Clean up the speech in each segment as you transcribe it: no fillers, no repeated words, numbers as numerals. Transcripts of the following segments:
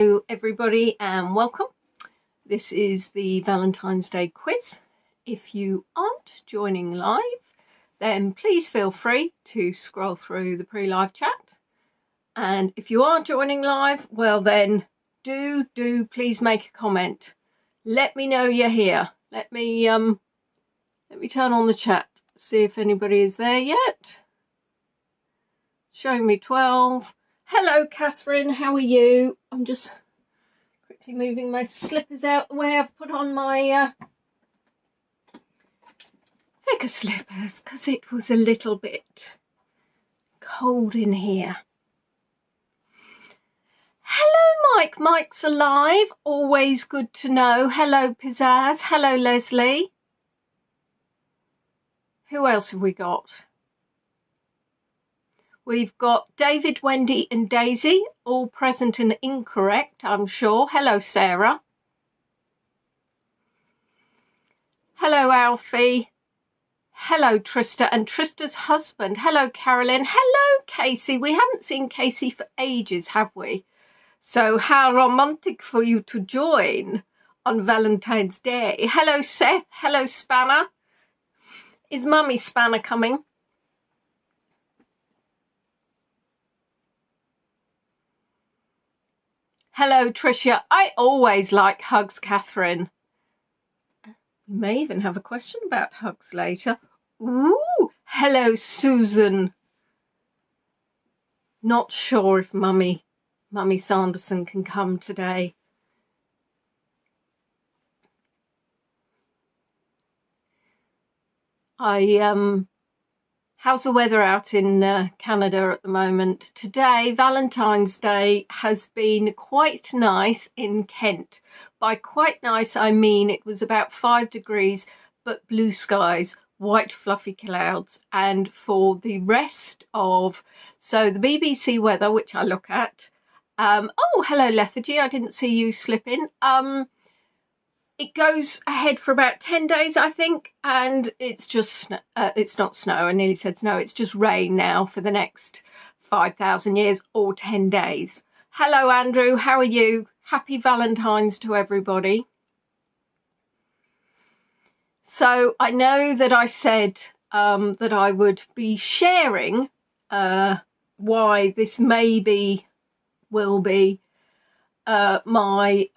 Hello everybody and welcome. This is the Valentine's Day quiz. If you aren't joining live, then please feel free to scroll through the pre-live chat. And if you are joining live, well then do please make a comment. Let me know you're here. Let me turn on the chat, see if anybody is there yet. Showing me 12. Hello Catherine, how are you? I'm just quickly moving my slippers out the way. I've put on my thicker slippers because it was a little bit cold in here. Hello Mike, Mike's alive, always good to know. Hello Pizzazz, hello Leslie. Who else have we got? We've got David, Wendy and Daisy, all present and incorrect, I'm sure. Hello, Sarah. Hello, Alfie. Hello, Trista and Trista's husband. Hello, Carolyn. Hello, Casey. We haven't seen Casey for ages, have we? So how romantic for you to join on Valentine's Day. Hello, Seth. Hello, Spanner. Is Mummy Spanner coming? Hello, Tricia. I always like hugs, Catherine. We may even have a question about hugs later. Ooh, hello, Susan. Not sure if Mummy Sanderson can come today. How's the weather out in Canada at the moment? Today, Valentine's Day, has been quite nice in Kent. By quite nice, I mean it was about 5 degrees, but blue skies, white fluffy clouds. And for the rest of, so the BBC weather, which I look at, oh, hello Lethargy, I didn't see you slip in. It goes ahead for about 10 days, I think, and it's just, it's not snow, I nearly said snow, it's just rain now for the next 5,000 years or 10 days. Hello, Andrew, how are you? Happy Valentine's to everybody. So I know that I said that I would be sharing why this maybe will be my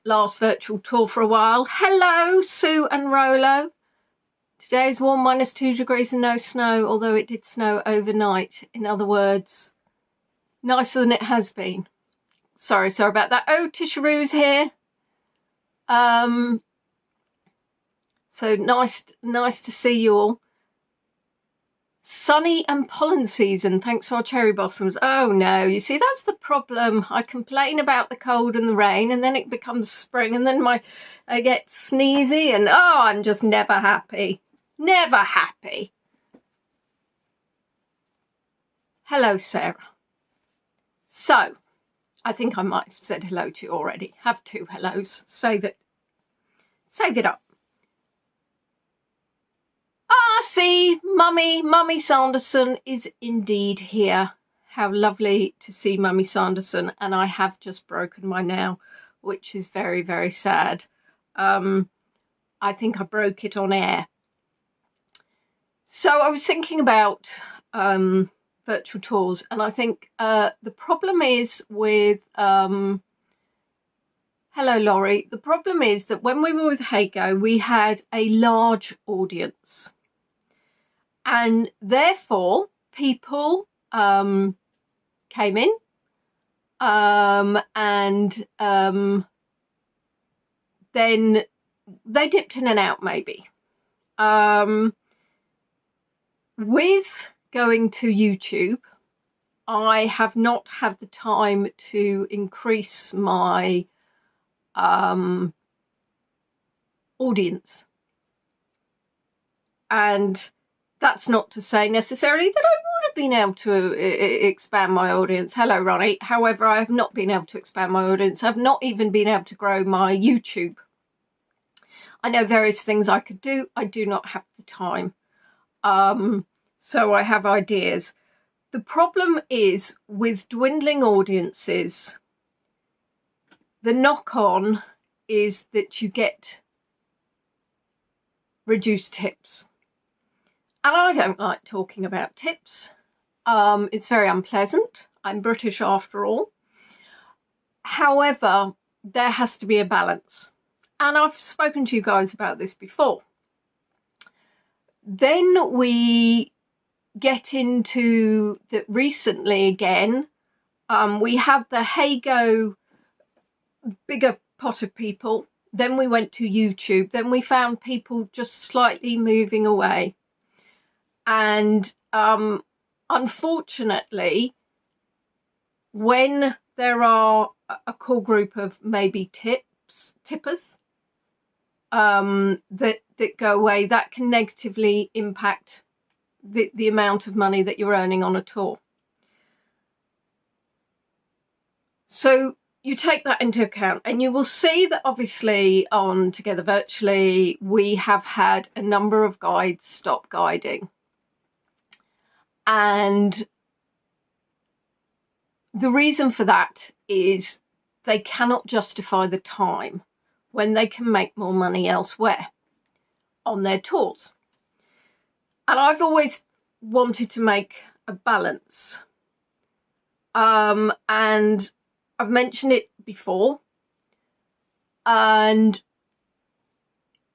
last virtual tour for a while. Hello, Sue and Rolo. Today is warm, -2 degrees and no snow, although it did snow overnight. In other words, nicer than it has been. Sorry about that. Oh, Tisharoo's here. So nice to see you all. Sunny and pollen season, thanks to our cherry blossoms. Oh no, you see, that's the problem. I complain about the cold and the rain, and then it becomes spring, and then I get sneezy, and oh, I'm just never happy. Never happy. Hello, Sarah. So, I think I might have said hello to you already. Have 2 hellos. Save it. Save it up. Ah, see, Mummy Sanderson is indeed here. How lovely to see Mummy Sanderson, and I have just broken my nail, which is very, very sad. I think I broke it on air. So I was thinking about virtual tours, and I think the problem is with hello Laurie, the problem is that when we were with Hago, we had a large audience. And therefore, people came in and then they dipped in and out maybe. With going to YouTube, I have not had the time to increase my audience. And that's not to say necessarily that I would have been able to expand my audience. Hello, Ronnie. However, I have not been able to expand my audience. I've not even been able to grow my YouTube. I know various things I could do. I do not have the time. So I have ideas. The problem is with dwindling audiences, the knock-on is that you get reduced tips. And I don't like talking about tips. It's very unpleasant. I'm British after all. However, there has to be a balance. And I've spoken to you guys about this before. Then we get into that recently again. We had the Hey Go bigger pot of people. Then we went to YouTube. Then we found people just slightly moving away. And unfortunately, when there are a core group of maybe tippers that go away, that can negatively impact the amount of money that you're earning on a tour. So you take that into account, and you will see that obviously on Together Virtually, we have had a number of guides stop guiding. And the reason for that is they cannot justify the time when they can make more money elsewhere on their tours. And I've always wanted to make a balance. And I've mentioned it before. And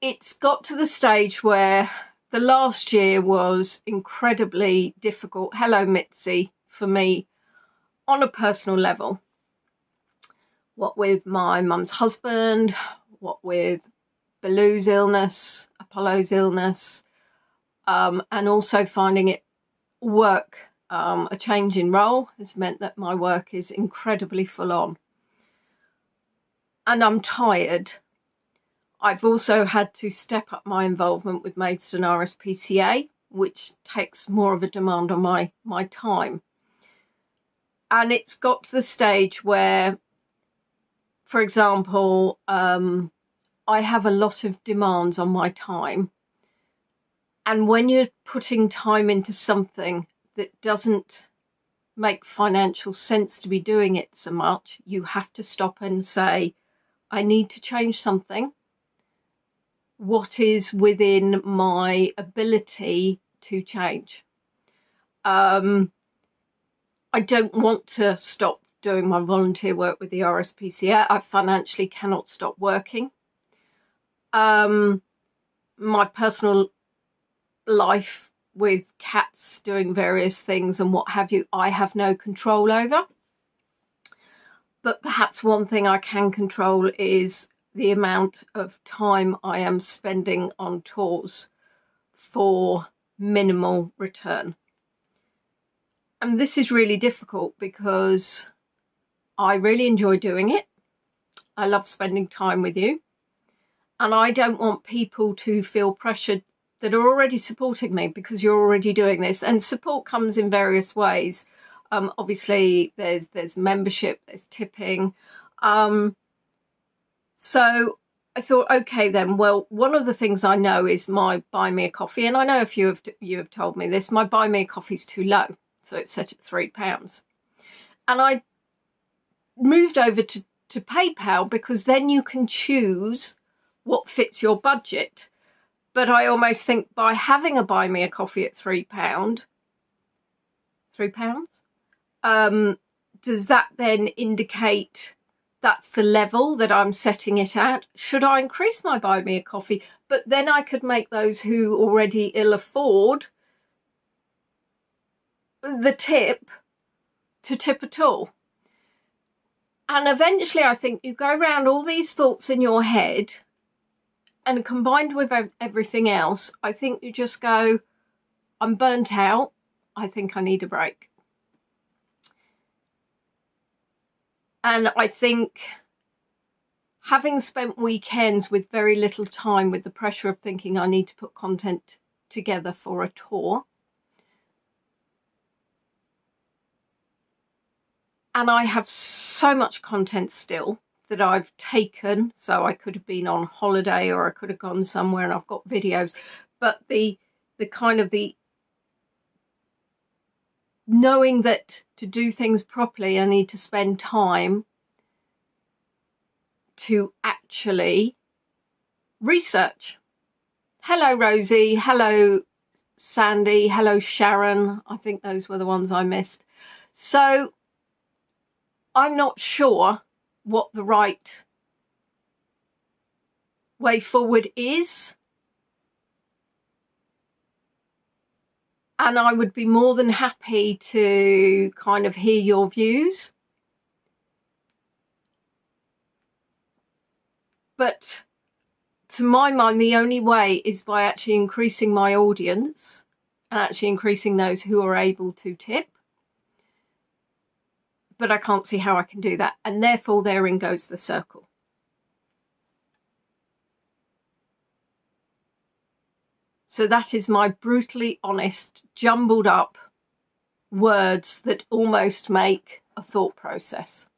it's got to the stage where the last year was incredibly difficult. Hello, Mitzi, for me on a personal level. What with my mum's husband, what with Baloo's illness, Apollo's illness, and also finding it work, a change in role has meant that my work is incredibly full on. And I'm tired. I've also had to step up my involvement with Maidstone RSPCA, which takes more of a demand on my time. And it's got to the stage where, for example, I have a lot of demands on my time. And when you're putting time into something that doesn't make financial sense to be doing it so much, you have to stop and say, I need to change something. What is within my ability to change? I don't want to stop doing my volunteer work with the RSPCA. I financially cannot stop working. My personal life with cats doing various things and what have you, I have no control over. But perhaps one thing I can control is the amount of time I am spending on tours for minimal return. And this is really difficult because I really enjoy doing it. I love spending time with you. And I don't want people to feel pressured that are already supporting me because you're already doing this. And support comes in various ways. Obviously, there's membership, there's tipping. So I thought, okay, then, well, one of the things I know is my Buy Me a Coffee. And I know if you have told me this, my Buy Me a Coffee is too low. So it's set at £3. And I moved over to PayPal because then you can choose what fits your budget. But I almost think by having a Buy Me a Coffee at £3, does that then indicate that's the level that I'm setting it at? Should I increase my Buy Me a Coffee? But then I could make those who already ill afford the tip to tip at all. And eventually I think you go around all these thoughts in your head, and combined with everything else, I think you just go, I'm burnt out. I think I need a break. And I think having spent weekends with very little time with the pressure of thinking I need to put content together for a tour, and I have so much content still that I've taken, so I could have been on holiday or I could have gone somewhere and I've got videos, but the kind of the knowing that to do things properly I need to spend time to actually research. Hello, Rosie. Hello, Sandy. Hello, Sharon. I think those were the ones I missed. So I'm not sure what the right way forward is. And I would be more than happy to kind of hear your views. But to my mind, the only way is by actually increasing my audience and actually increasing those who are able to tip. But I can't see how I can do that. And therefore, therein goes the circle. So that is my brutally honest, jumbled up words that almost make a thought process.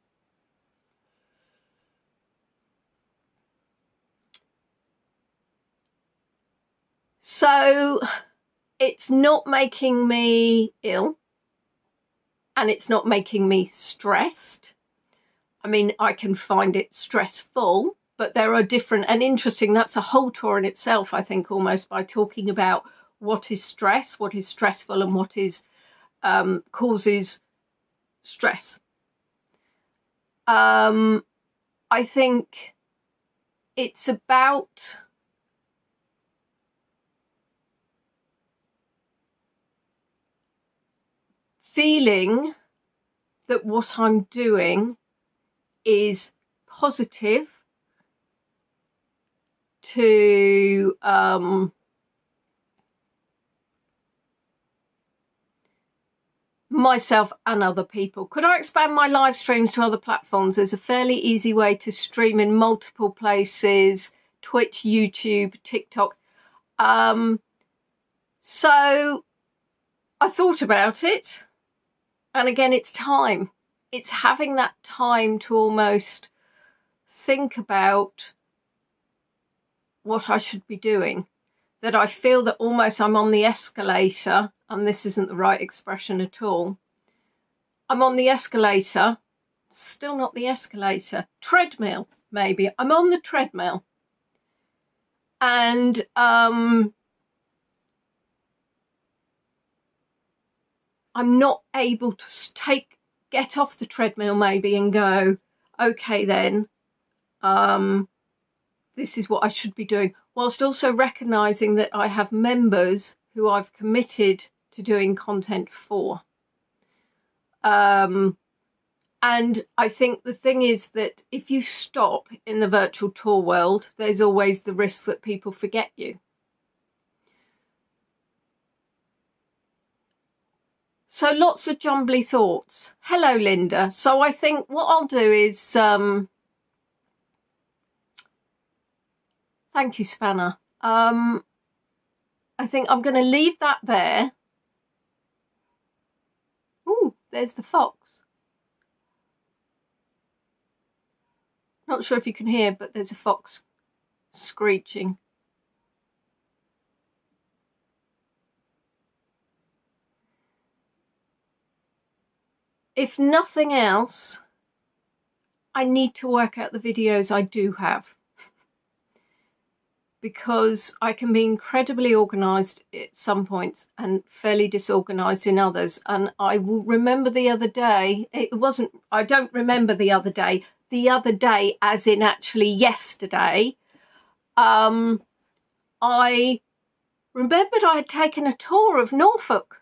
So it's not making me ill and it's not making me stressed. I mean, I can find it stressful, but there are different and interesting. That's a whole tour in itself, I think, almost, by talking about what is stress, what is stressful, and what is causes stress. I think it's about feeling that what I'm doing is positive to myself and other people. Could I expand my live streams to other platforms? There's a fairly easy way to stream in multiple places: Twitch, YouTube, TikTok. So I thought about it, and again, it's time. It's having that time to almost think about what I should be doing, that I feel that almost I'm on the escalator, and this isn't the right expression at all. I'm on the escalator, still not the escalator, treadmill maybe. I'm on the treadmill, and I'm not able to get off the treadmill maybe and go, okay then, this is what I should be doing, whilst also recognising that I have members who I've committed to doing content for. And I think the thing is that if you stop in the virtual tour world, there's always the risk that people forget you. So lots of jumbly thoughts. Hello, Linda. So I think what I'll do is, thank you, Spanner. I think I'm going to leave that there. Ooh, there's the fox. Not sure if you can hear, but there's a fox screeching. If nothing else, I need to work out the videos I do have, because I can be incredibly organised at some points and fairly disorganised in others. And I will remember the other day, I don't remember the other day as in actually yesterday. I remembered I had taken a tour of Norfolk.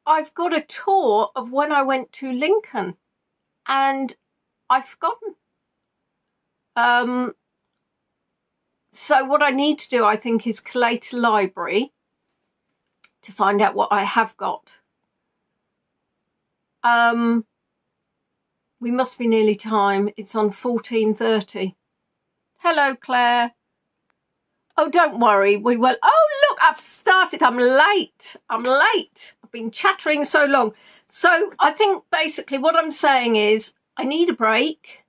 I've got a tour of when I went to Lincoln, and I've forgotten. So what I need to do, I think, is collate a library to find out what I have got. We must be nearly time. It's on 14:30. Hello, Claire. Oh, don't worry, we will. Oh, look, I've started. I'm late. I've been chattering so long. So I think basically what I'm saying is I need a break.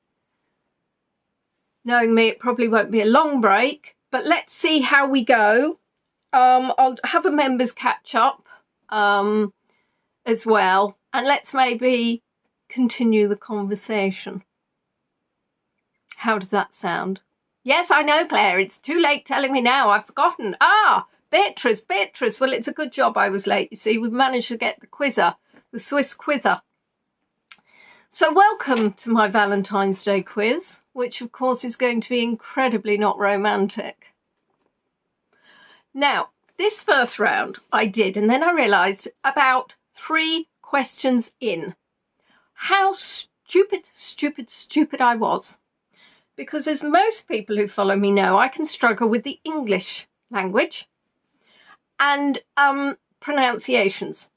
Knowing me, it probably won't be a long break, but let's see how we go. I'll have a members catch up as well, and let's maybe continue the conversation. How does that sound? Yes, I know, Claire. It's too late telling me now. I've forgotten. Ah, Beatrice. Well, it's a good job I was late. You see, we've managed to get the quizzer, the Swiss quizzer. So welcome to my Valentine's Day quiz, which of course is going to be incredibly not romantic. Now, this first round I did, and then I realised about 3 questions in how stupid I was. Because as most people who follow me know, I can struggle with the English language and pronunciations.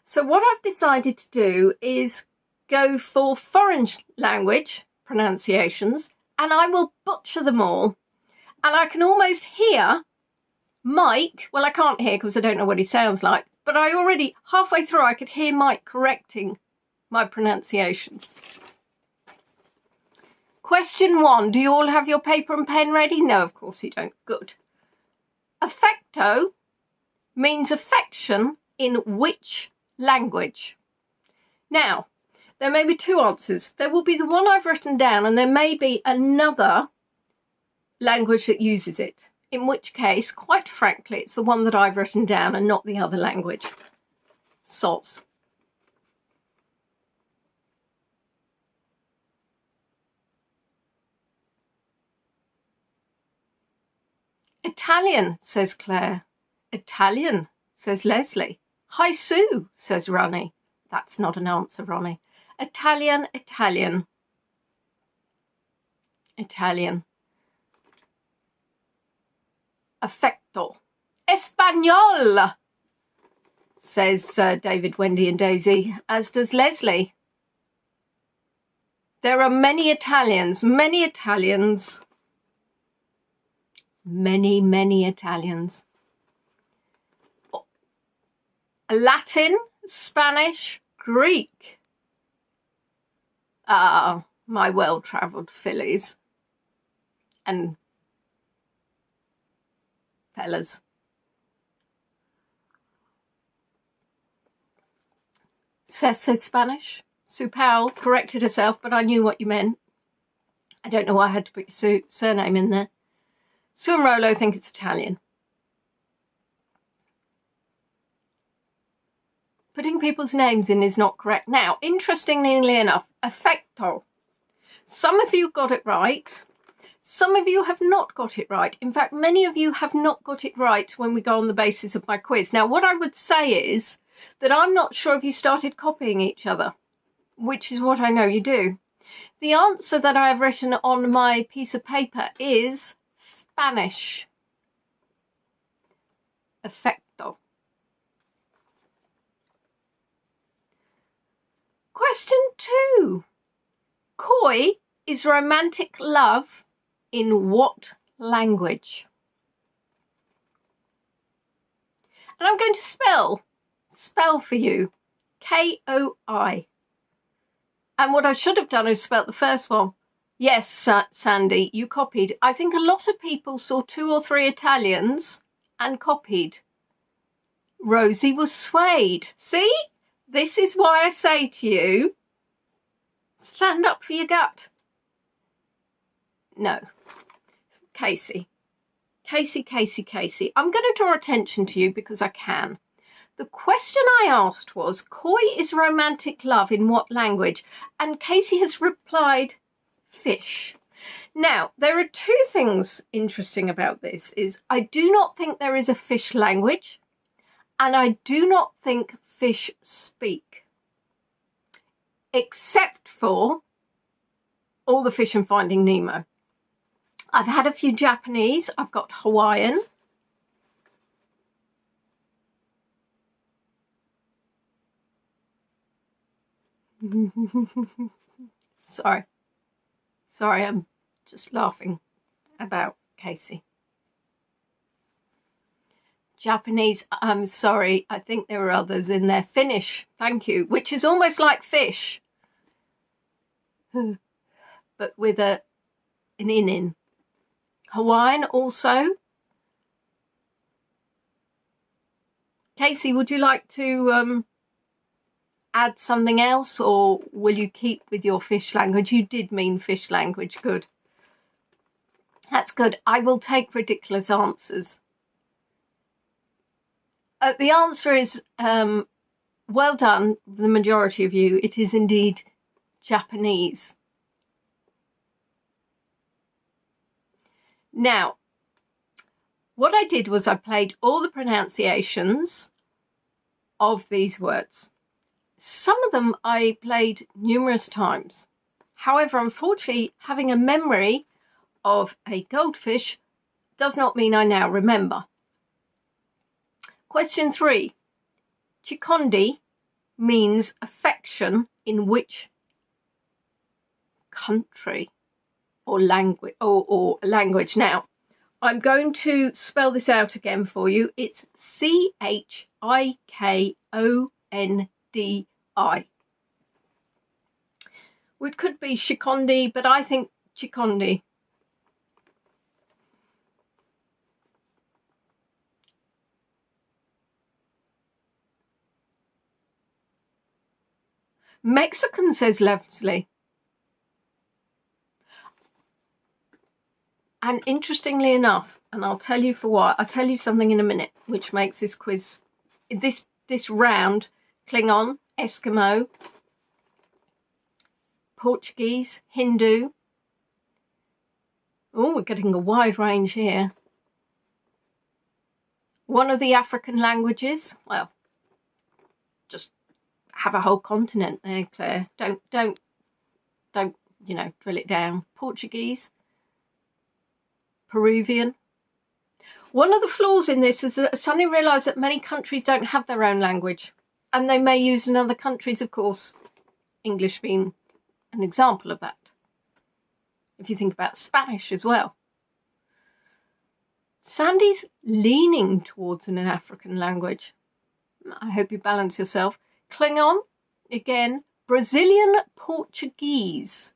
So what I've decided to do is go for foreign language pronunciations, and I will butcher them all. And I can almost hear Mike, well, I can't hear because I don't know what he sounds like, but I already, halfway through, I could hear Mike correcting my pronunciations. Question 1, do you all have your paper and pen ready? No, of course you don't. Good. Affecto means affection in which language? Now, there may be 2 answers. There will be the one I've written down, and there may be another language that uses it, in which case, quite frankly, it's the one that I've written down and not the other language. Soz. Italian, says Claire. Italian, says Leslie. Hi Sue, says Ronnie. That's not an answer, Ronnie. Italian. Affecto. Espanol, says David, Wendy and Daisy, as does Leslie. There are many Italians. Many Italians. Latin, Spanish, Greek. Ah, my well-travelled fillies and fellas. Seth says Spanish. Sue Powell corrected herself, but I knew what you meant. I don't know why I had to put your surname in there. Sue and Rolo think it's Italian. Putting people's names in is not correct. Now, interestingly enough, affecto. Some of you got it right. Some of you have not got it right. In fact, many of you have not got it right when we go on the basis of my quiz. Now, what I would say is that I'm not sure if you started copying each other, which is what I know you do. The answer that I have written on my piece of paper is Spanish. Affecto. Question 2. Coy is romantic love in what language? And I'm going to spell for you. K-O-I. And what I should have done is spelt the first one. Yes, Sandy, you copied. I think a lot of people saw 2 or 3 Italians and copied. Rosie was swayed. See? This is why I say to you, stand up for your gut. No. Casey. I'm going to draw attention to you because I can. The question I asked was, coy is romantic love in what language? And Casey has replied, fish. Now, there are 2 things interesting about this. Is I do not think there is a fish language, and I do not think fish speak, except for all the fish in Finding Nemo. I've had a few Japanese. I've got Hawaiian. Sorry, I'm just laughing about Casey. Japanese, I'm sorry, I think there are others in there. Finnish, thank you, which is almost like fish, but with an in. Hawaiian also. Casey, would you like to add something else, or will you keep with your fish language? You did mean fish language, good. That's good. I will take ridiculous answers. The answer is, well done, the majority of you. It is indeed Japanese. Now, what I did was I played all the pronunciations of these words. Some of them I played numerous times. However, unfortunately, having a memory of a goldfish does not mean I now remember. Question 3. Chikondi means affection in which country or language or language? Now, I'm going to spell this out again for you. It's Chikondi. It could be Shikondi, but I think Chikondi. Mexican, says Leslie. And interestingly enough, and I'll tell you for what, I'll tell you something in a minute, which makes this quiz, this round, Klingon, Eskimo, Portuguese, Hindu. Oh, we're getting a wide range here. One of the African languages. Well, just have a whole continent there, Claire. Don't you know, drill it down. Portuguese, Peruvian. One of the flaws in this is that I suddenly realised that many countries don't have their own language, and they may use in other countries, of course, English being an example of that. If you think about Spanish as well. Sandy's leaning towards an African language. I hope you balance yourself. Klingon, again, Brazilian Portuguese.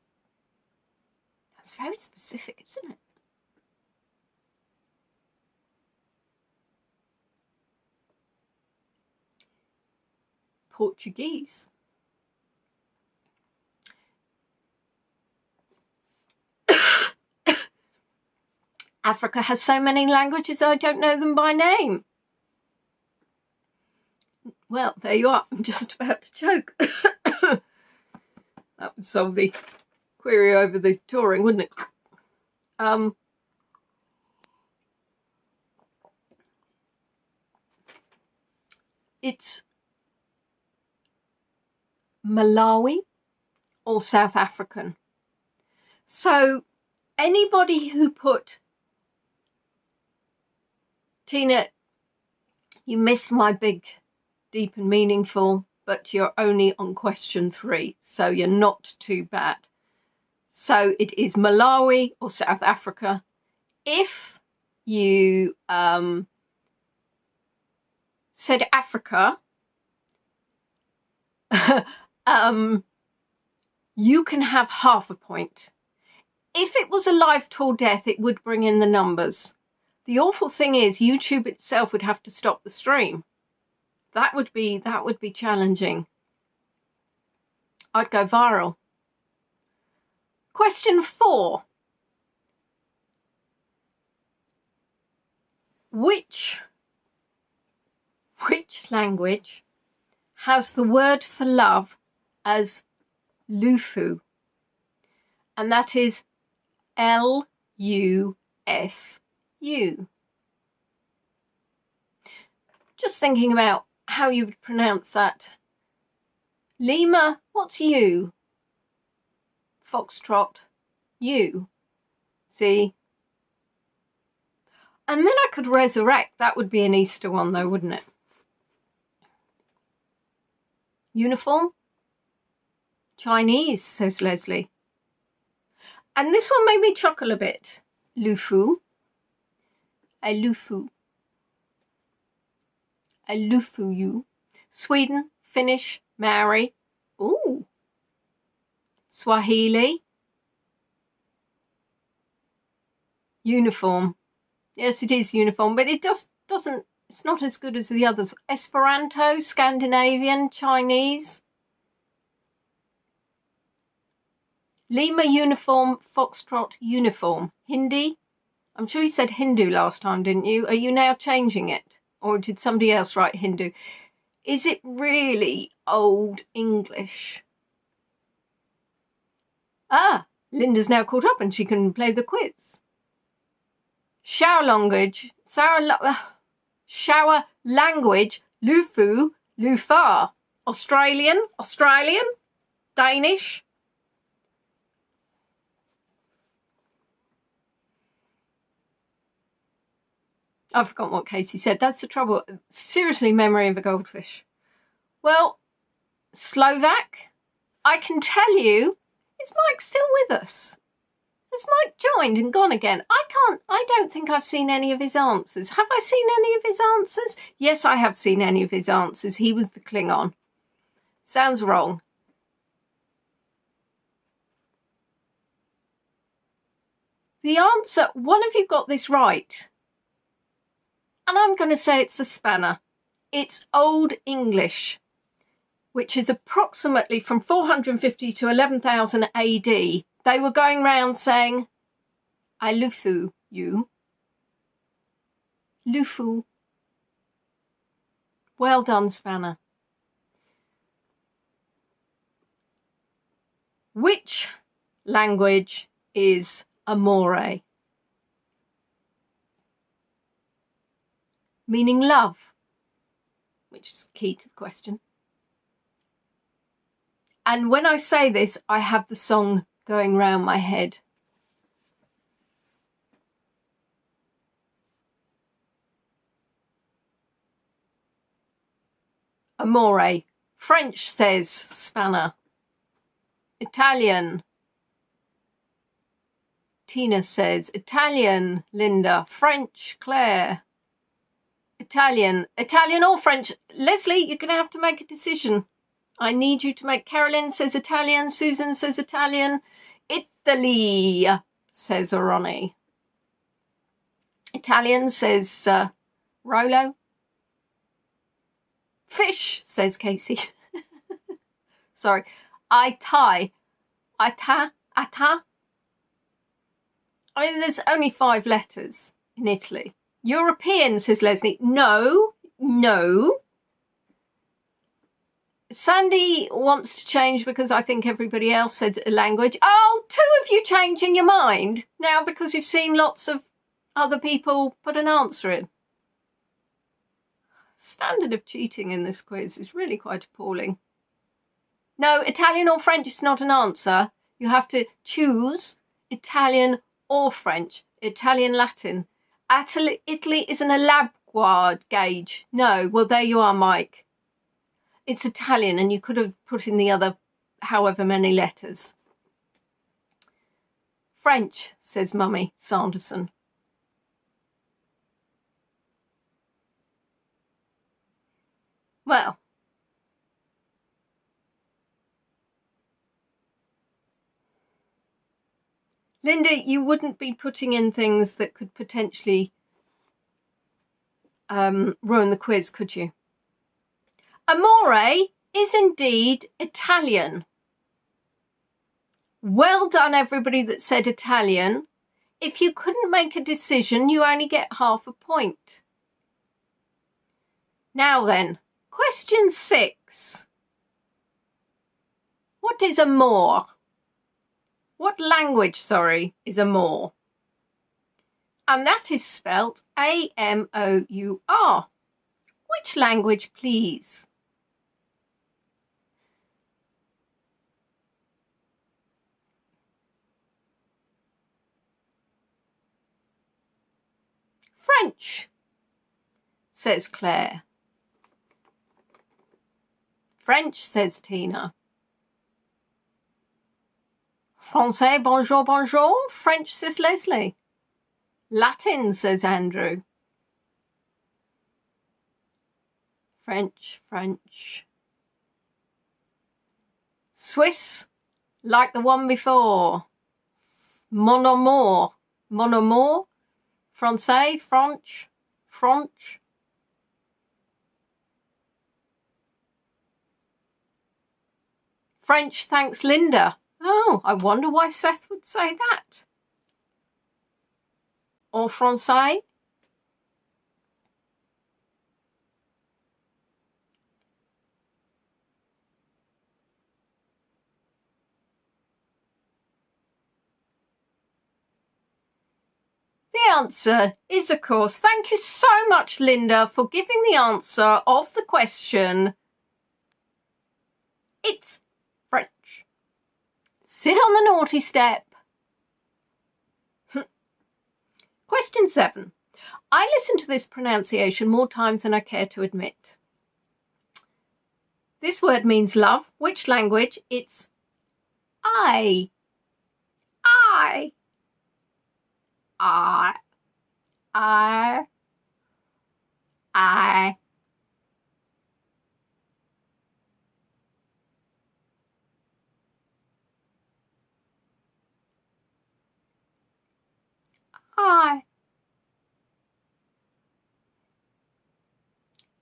That's very specific, isn't it? Portuguese. Africa has so many languages I don't know them by name. Well, there you are. I'm just about to choke. That would solve the query over the touring, wouldn't it? It's Malawi or South African. So anybody who put, Tina, you missed my big, deep and meaningful, but you're only on question 3, so you're not too bad. So it is Malawi or South Africa. If you said Africa, you can have half a point. If it was a life or death, it would bring in the numbers. The awful thing is YouTube itself would have to stop the stream. That would be challenging. I'd go viral. Question 4. Which language has the word for love as Lufu? And that is Lufu. Just thinking about how you would pronounce that. Lima, what's you? Foxtrot, you. See? And then I could resurrect. That would be an Easter one though, wouldn't it? Uniform? Chinese, says Leslie. And this one made me chuckle a bit. Lufu. A Lufu. A Lufu you. Sweden, Finnish, Maori. Ooh. Swahili. Uniform. Yes, it is uniform, but it just doesn't, it's not as good as the others. Esperanto, Scandinavian, Chinese. Lima uniform, Foxtrot uniform. Hindi, I'm sure you said Hindu last time, didn't you? Are you now changing it? Or did somebody else write Hindu? Is it really Old English? Ah, Linda's now caught up and she can play the quiz. Shower language, Lufu, Lufar. Australian, Danish. I've forgotten what Casey said. That's the trouble. Seriously, memory of a goldfish. Well, Slovak. I can tell you, is Mike still with us? Has Mike joined and gone again? I don't think I've seen any of his answers. Have I seen any of his answers? Yes, I have seen any of his answers. He was the Klingon. Sounds wrong. The answer, one of you got this right. And I'm going to say it's the spanner. It's Old English, which is approximately from 450 to 11,000 AD. They were going round saying, I lufu you. Lufu. Well done, spanner. Which language is amore? Meaning love, which is key to the question. And when I say this, I have the song going round my head. Amore. French, says Spanner. Italian. Tina says Italian, Linda. French, Claire. Italian or French. Leslie, you're going to have to make a decision. I need you to make. Carolyn says Italian. Susan says Italian. Italy, says Ronnie. Italian, says Rolo. Fish, says Casey. Sorry. Ata. I mean, there's only 5 letters in Italy. European, says Leslie. No. Sandy wants to change because I think everybody else said a language. Oh, 2 of you changing your mind now because you've seen lots of other people put an answer in. Standard of cheating in this quiz is really quite appalling. No, Italian or French is not an answer. You have to choose Italian or French. Italian, Latin. Italy isn't a lab gauge. No, well, there you are, Mike. It's Italian, and you could have put in the other however many letters. French, says Mummy Sanderson. Well, Linda, you wouldn't be putting in things that could potentially ruin the quiz, could you? Amore is indeed Italian. Well done, everybody that said Italian. If you couldn't make a decision, you only get half a point. Now then, question 6. What is amore? What language, is amore? And that is spelt A-M-O-U-R. Which language, please? French, says Claire. French, says Tina. Français, bonjour, bonjour. French, says Leslie. Latin, says Andrew. French. Swiss, like the one before. Mon amour. Français, French. French, thanks, Linda. Oh, I wonder why Seth would say that. or français? The answer is, of course, thank you so much, Linda, for giving the answer of the question. It's French. Sit on the naughty step. Question 7. I listen to this pronunciation more times than I care to admit. This word means love. Which language? It's I. I. I. I. I. I.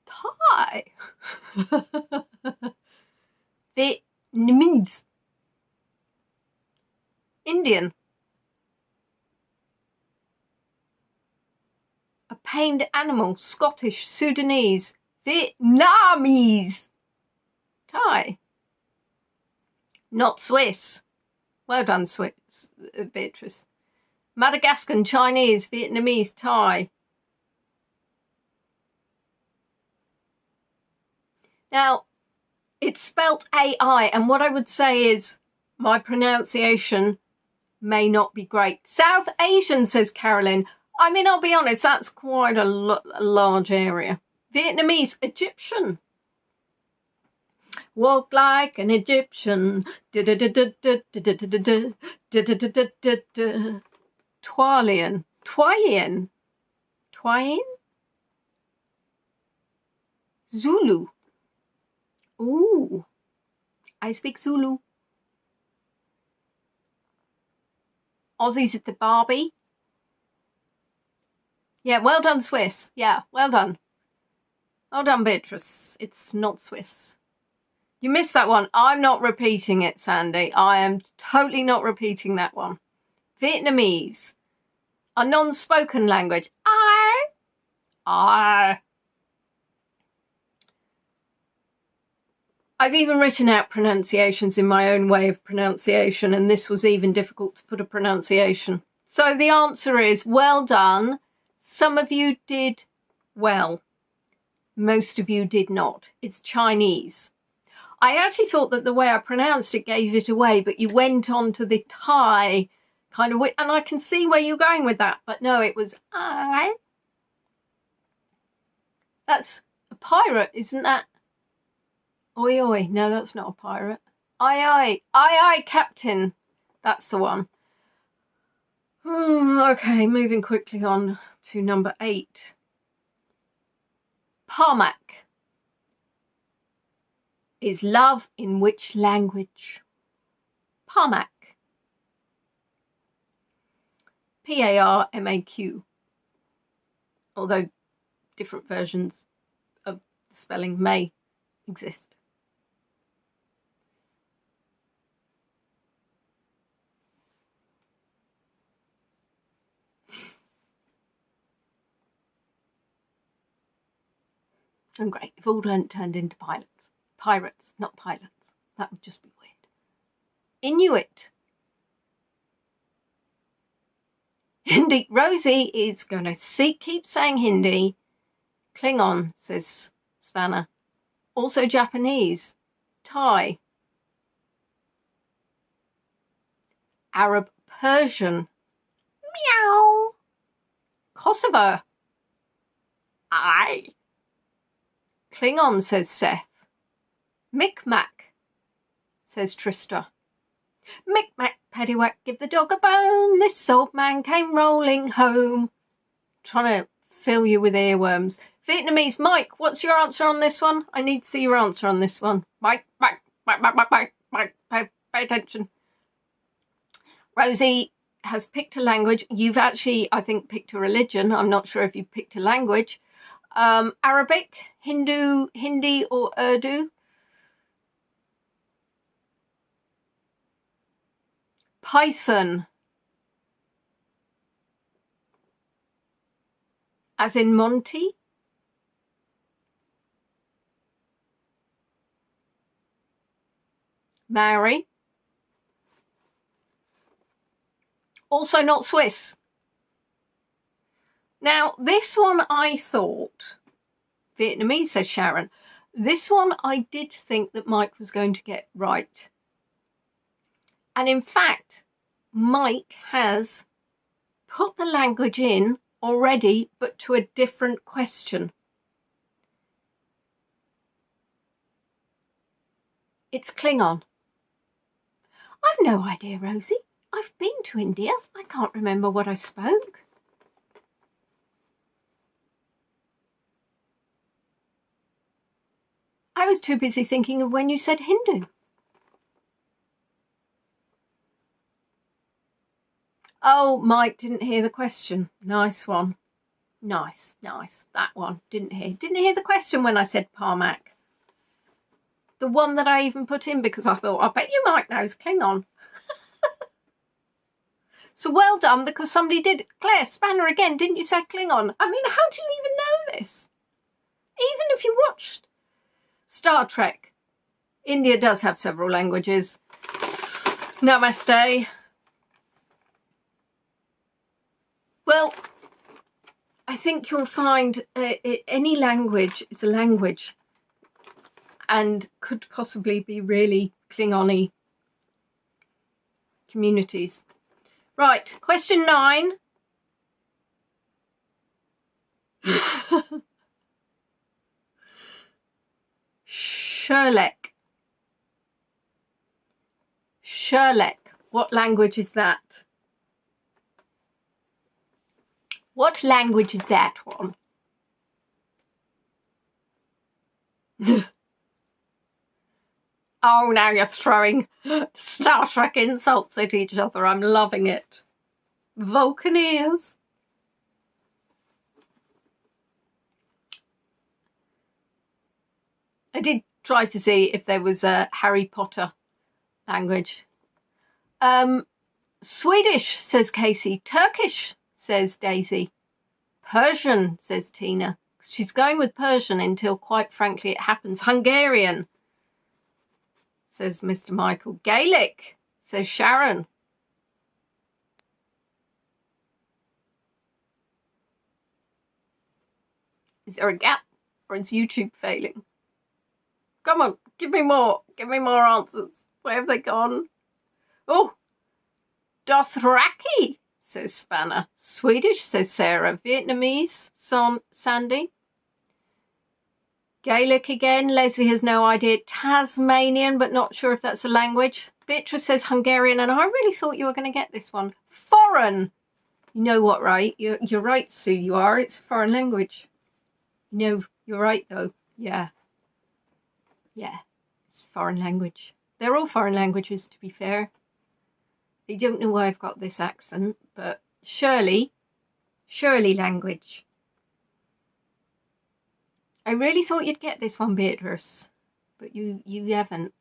Thai. Vietnamese. Indian. A pained animal. Scottish. Sudanese. Vietnamese. Thai. Not Swiss. Well done, Swiss, Beatrice. Madagascan. Chinese. Vietnamese. Thai. Now, it's spelt AI, and what I would say is my pronunciation may not be great. South Asian, says Carolyn. I mean, I'll be honest, that's quite a large area. Vietnamese. Egyptian. Walk like an Egyptian. Twalian. Twayen. Twain? Zulu. Ooh. I speak Zulu. Aussies at the Barbie. Yeah, well done, Swiss. Yeah, well done. Well done, Beatrice. It's not Swiss. You missed that one. I'm not repeating it, Sandy. I am totally not repeating that one. Vietnamese. A non-spoken language. I've even written out pronunciations in my own way of pronunciation, and this was even difficult to put a pronunciation. So the answer is well done. Some of you did well. Most of you did not. It's Chinese. I actually thought that the way I pronounced it gave it away, but you went on to the Thai kind of way, and I can see where you're going with that, but no, it was I. That's a pirate, isn't that? Oi, oi. No, that's not a pirate. Aye, aye. Aye, aye, Captain. That's the one. Okay, moving quickly on to number 8. Parmac is love in which language? Parmac. P-A-R-M-A-Q. Although different versions of the spelling may exist. And great, if all turned into pilots. Pirates, not pilots. That would just be weird. Inuit. Hindi. Rosie is going to keep saying Hindi. Klingon, says Spanner. Also Japanese. Thai. Arab. Persian. Meow. Kosovo. Aye. Klingon, says Seth. Micmac, says Trista. Micmac, paddywhack, give the dog a bone. This old man came rolling home. Trying to fill you with earworms. Vietnamese. Mike, what's your answer on this one? I need to see your answer on this one. Mike, pay attention. Rosie has picked a language. You've actually, I think, picked a religion. I'm not sure if you picked a language. Arabic, Hindi or Urdu. Python. as in Monty. Maori. Also not Swiss. Now, this one I thought, Vietnamese, says Sharon. This one I did think that Mike was going to get right. And in fact, Mike has put the language in already, but to a different question. It's Klingon. I've no idea, Rosie. I've been to India. I can't remember what I spoke. I was too busy thinking of when you said Hindu. Oh, Mike didn't hear the question. Nice one. Nice. That one. Didn't hear the question when I said Parmac. The one that I even put in because I thought, I bet you Mike knows Klingon. So well done, because somebody did. Claire Spanner again, didn't you say Klingon? I mean, how do you even know this? Even if you watched Star Trek. India does have several languages. Namaste. Well, I think you'll find any language is a language and could possibly be really Klingon-y communities. Right, question 9. Sherlock. What language is that? What language is that one? Oh, now you're throwing Star Trek insults at each other. I'm loving it. Vulcaneers. I did try to see if there was a Harry Potter language. Swedish, says Casey. Turkish, says Daisy. Persian, says Tina. She's going with Persian until, quite frankly, it happens. Hungarian, says Mr. Michael. Gaelic, says Sharon. Is there a gap, or is YouTube failing? Come on, give me more answers. Where have they gone? Oh, Dothraki, says Spanner. Swedish, says Sarah. Vietnamese, Sandy. Gaelic again. Leslie has no idea. Tasmanian, but not sure if that's a language. Beatrice says Hungarian, and I really thought you were going to get this one. Foreign. You know what, right? You're right, Sue, you are. It's a foreign language. No, you're right, though. Yeah. Yeah, it's a foreign language. They're all foreign languages, to be fair. I don't know why I've got this accent, but Shirley language. I really thought you'd get this one, Beatrice, but you haven't.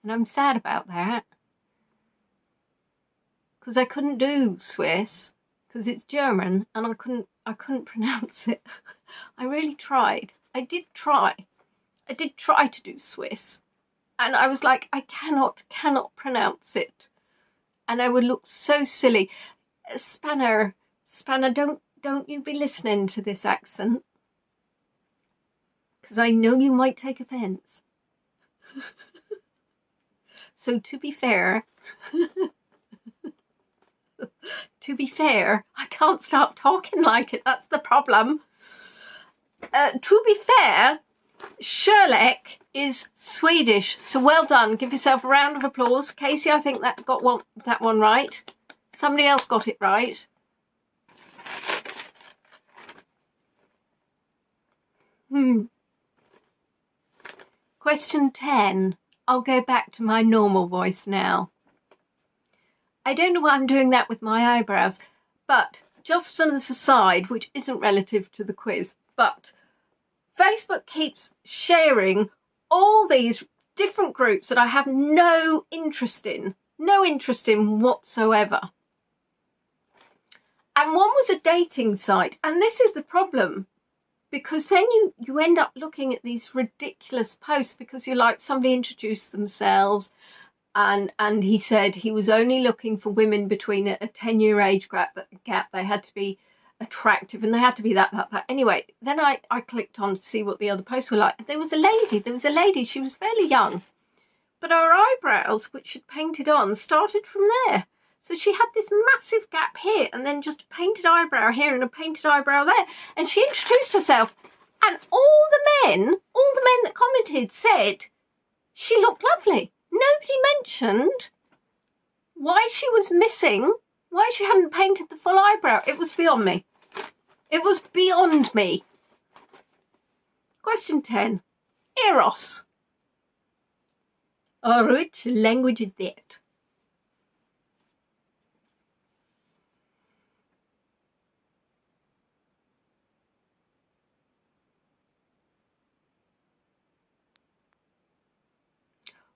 And I'm sad about that. Because I couldn't do Swiss, because it's German, and I couldn't pronounce it. I really tried. I did try to do Swiss, and I was like, I cannot pronounce it, and I would look so silly. Spanner, don't you be listening to this accent, because I know you might take offence. So to be fair, I can't stop talking like it. That's the problem. To be fair, Sherlock is Swedish, so well done. Give yourself a round of applause. Casey, I think that got that one right. Somebody else got it right. Question 10. I'll go back to my normal voice now. I don't know why I'm doing that with my eyebrows, but just as an aside, which isn't relative to the quiz, but Facebook keeps sharing all these different groups that I have no interest in whatsoever. And one was a dating site. And this is the problem, because then you end up looking at these ridiculous posts because you're like, somebody introduced themselves and he said he was only looking for women between a 10-year age gap. They had to be attractive and they had to be that. Anyway, then I clicked on to see what the other posts were like. There was a lady, she was fairly young, but her eyebrows, which she'd painted on, started from there. So she had this massive gap here and then just a painted eyebrow here and a painted eyebrow there. And she introduced herself, and all the men that commented said she looked lovely. Nobody mentioned why she was missing, why she hadn't painted the full eyebrow. It was beyond me. It was beyond me. Question 10. Eros. Or which language is that?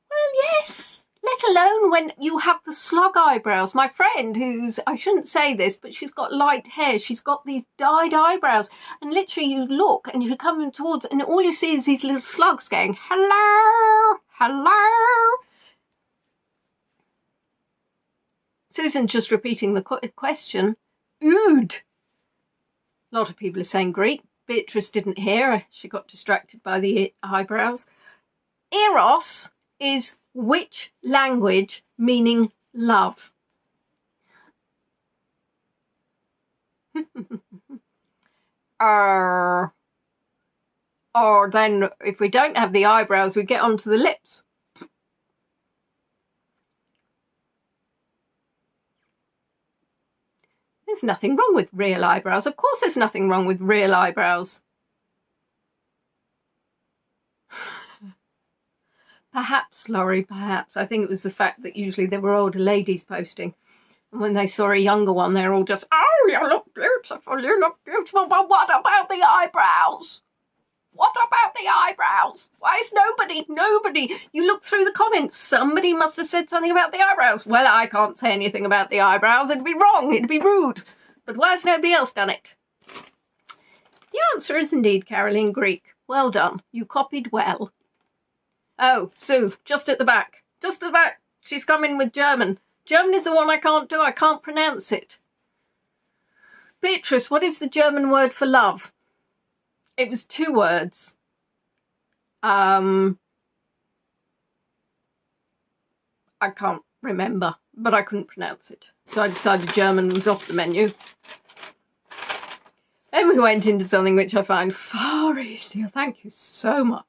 Well, yes. Let alone when you have the slug eyebrows. My friend who's, I shouldn't say this, but she's got light hair. She's got these dyed eyebrows. And literally you look and you're coming towards, and all you see is these little slugs going, hello, hello. Susan's just repeating the question. Ood. A lot of people are saying Greek. Beatrice didn't hear her. She got distracted by the eyebrows. Eros is which language, meaning love. Or then if we don't have the eyebrows, we get onto the lips. There's nothing wrong with real eyebrows. Of course there's nothing wrong with real eyebrows. Perhaps, Laurie, perhaps. I think it was the fact that usually there were older ladies posting. And when they saw a younger one, they're all just, oh, you look beautiful, but what about the eyebrows? What about the eyebrows? Why is nobody? You look through the comments, somebody must have said something about the eyebrows. Well, I can't say anything about the eyebrows. It'd be wrong, it'd be rude. But why has nobody else done it? The answer is indeed Caroline, Greek. Well done, you copied well. Oh, Sue, just at the back. Just at the back. She's coming with German. German is the one I can't do. I can't pronounce it. Beatrice, what is the German word for love? It was 2 words. I can't remember, but I couldn't pronounce it. So I decided German was off the menu. Then we went into something which I find far easier. Thank you so much.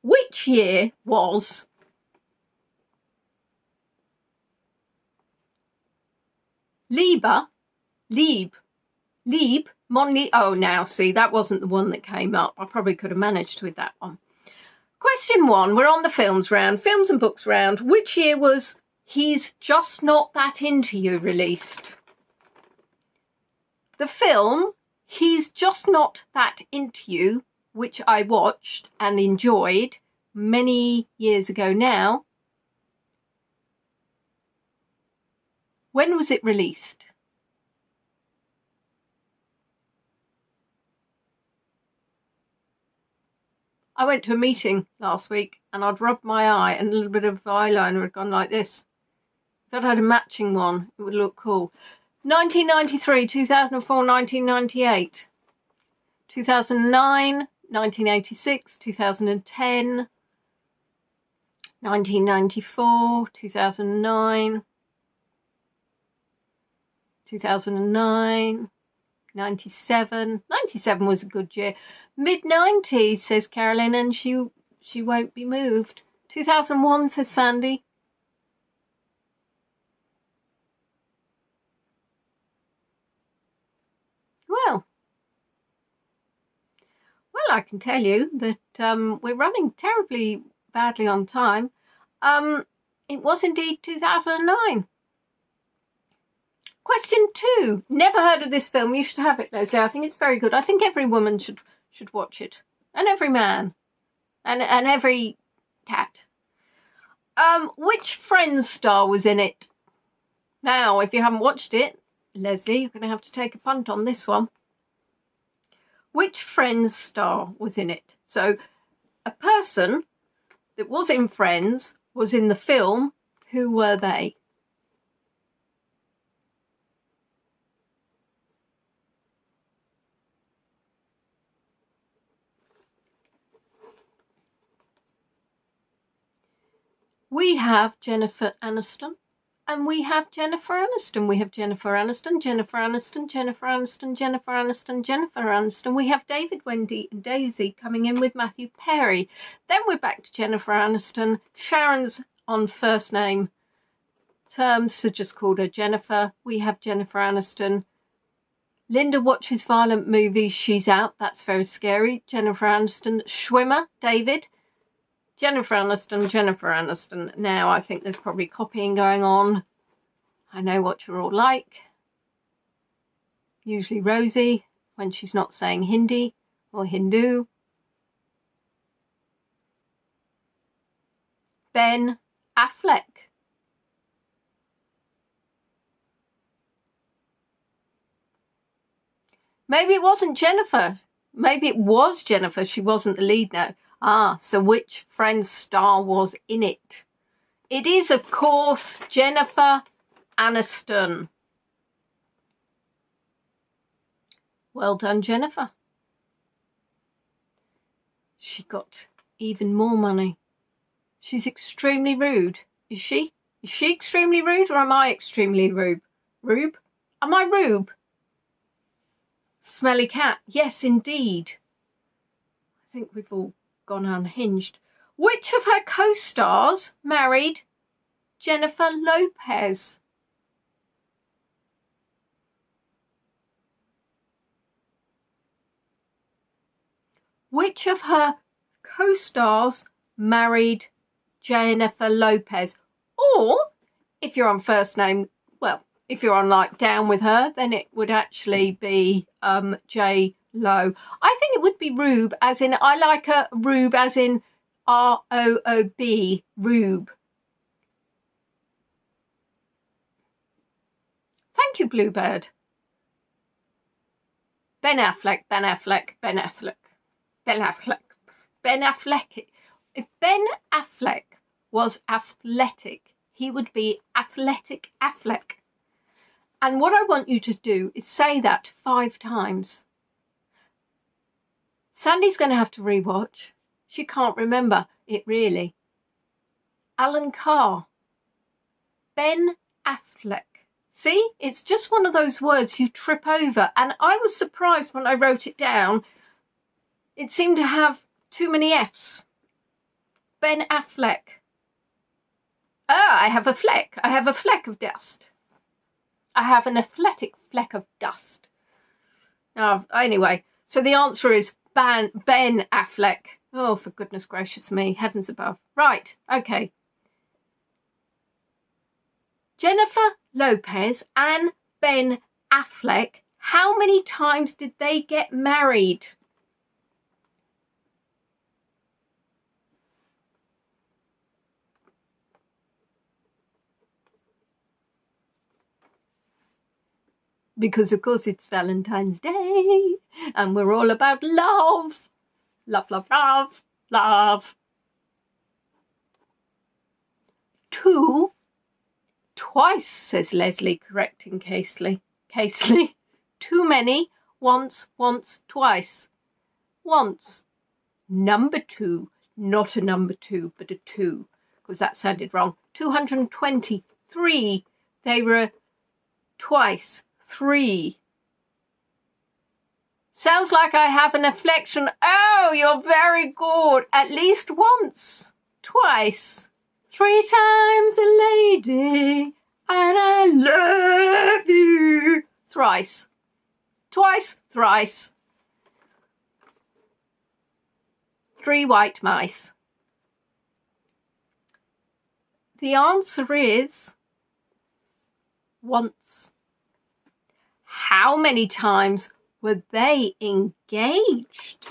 Which year was Liebe, Monli? Oh, now see, that wasn't the one that came up. I probably could have managed with that one. Question 1, we're on the films round, films and books round. Which year was He's Just Not That Into You released? The film He's Just Not That Into You, which I watched and enjoyed many years ago now. When was it released? I went to a meeting last week and I'd rubbed my eye and a little bit of eyeliner had gone like this. If I'd had a matching one, it would look cool. 1993, 2004, 1998, 2009, 1986, 2010, 1994, 2009, 2009, 97. 97 was a good year. Mid-90s, says Carolyn, and she won't be moved. 2001, says Sandy. Well, I can tell you that we're running terribly badly on time. It was indeed 2009. Question 2. Never heard of this film. You should have it, Leslie. I think it's very good. I think every woman should watch it. And every man. And every cat. Which Friends star was in it? Now, if you haven't watched it, Leslie, you're going to have to take a punt on this one. Which Friends star was in it? So a person that was in Friends was in the film. Who were they? We have Jennifer Aniston. And we have Jennifer Aniston. We have Jennifer Aniston, Jennifer Aniston, Jennifer Aniston, Jennifer Aniston, Jennifer Aniston. We have David, Wendy and Daisy coming in with Matthew Perry. Then we're back to Jennifer Aniston. Sharon's on first name terms, so just called her Jennifer. We have Jennifer Aniston. Linda watches violent movies. She's out. That's very scary. Jennifer Aniston. Schwimmer, David. Jennifer Aniston, Jennifer Aniston. Now, I think there's probably copying going on. I know what you're all like. Usually Rosie, when she's not saying Hindi or Hindu. Ben Affleck. Maybe it wasn't Jennifer. Maybe it was Jennifer. She wasn't the lead now. Ah, so which Friends star was in it? It is, of course, Jennifer Aniston. Well done, Jennifer. She got even more money. She's extremely rude. Is she? Is she extremely rude, or am I extremely rude? Rube? Am I Rube? Smelly cat. Yes, indeed. I think we've all gone unhinged. Which of her co-stars married Jennifer Lopez? Which of her co-stars married Jennifer Lopez? Or, if you're on first name, well, if you're on like down with her, then it would actually be J Lo. I think it would be Rube, as in, I like a Rube as in R-O-O-B, Rube. Thank you, Bluebird. Ben Affleck, Ben Affleck, Ben Affleck, Ben Affleck, Ben Affleck. If Ben Affleck was athletic, he would be Athletic Affleck. And what I want you to do is say that 5 times. Sandy's going to have to rewatch. She can't remember it really. Alan Carr. Ben Affleck. See, it's just one of those words you trip over. And I was surprised when I wrote it down. It seemed to have too many F's. Ben Affleck. Ah, I have a fleck. I have a fleck of dust. I have an athletic fleck of dust. Now, anyway, so the answer is Ben Affleck. Oh, for goodness gracious me, heavens above. Right, okay. Jennifer Lopez and Ben Affleck, how many times did they get married? Because, of course, it's Valentine's Day and we're all about love. Love, love, love, love. 2. Twice, says Leslie, correcting Casely. Too many. Once, twice. Once. Number 2. Not a number 2, but a 2. Because that sounded wrong. 223. They were twice. 3. Sounds like I have an affliction. Oh, you're very good. At least once. Twice. 3 times a lady. And I love you. Thrice. Twice. Thrice. 3 white mice. The answer is once. How many times were they engaged?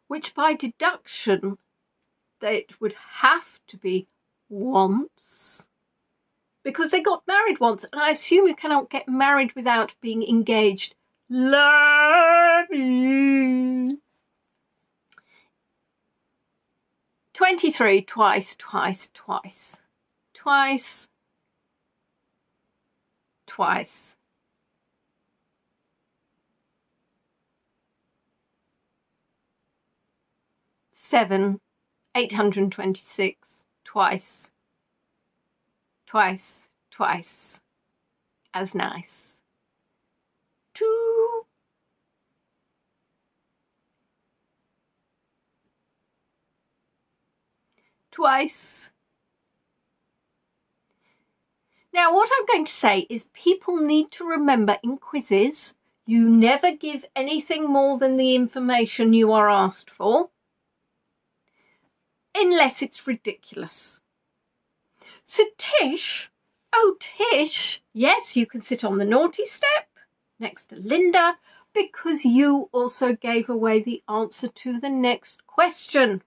Which by deduction it would have to be once, because they got married once, and I assume you cannot get married without being engaged. Love 23, twice, twice, twice, twice, twice. 7, 826, twice, twice, twice, as nice. 2, twice. Now, what I'm going to say is people need to remember in quizzes, you never give anything more than the information you are asked for, unless it's ridiculous. So Tish, oh Tish, yes, you can sit on the naughty step next to Linda, because you also gave away the answer to the next question.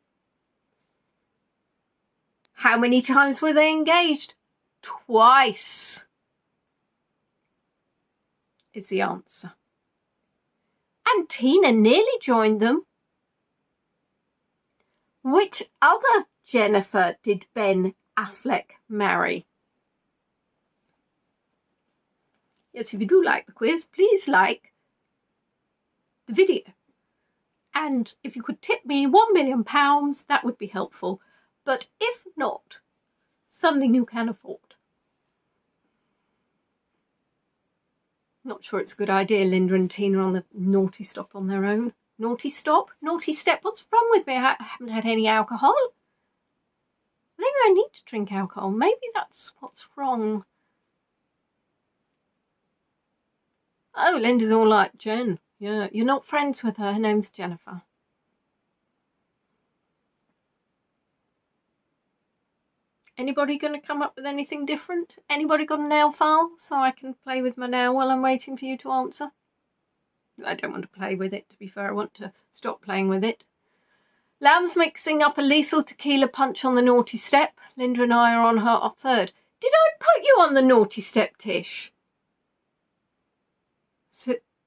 How many times were they engaged? Twice is the answer. And Tina nearly joined them. Which other Jennifer did Ben Affleck marry? Yes, if you do like the quiz, please like the video. And if you could tip me £1 million, that would be helpful. But if not, something you can afford. Not sure it's a good idea, Linda and Tina on the naughty stop on their own. Naughty stop? Naughty step? What's wrong with me? I haven't had any alcohol. Maybe I need to drink alcohol. Maybe that's what's wrong. Oh, Linda's all like, Jen. Yeah, you're not friends with her. Her name's Jennifer. Anybody going to come up with anything different? Anybody got a nail file so I can play with my nail while I'm waiting for you to answer? I don't want to play with it, to be fair. I want to stop playing with it. Lamb's mixing up a lethal tequila punch on the naughty step. Linda and I are on our third. Did I put you on the naughty step, Tish?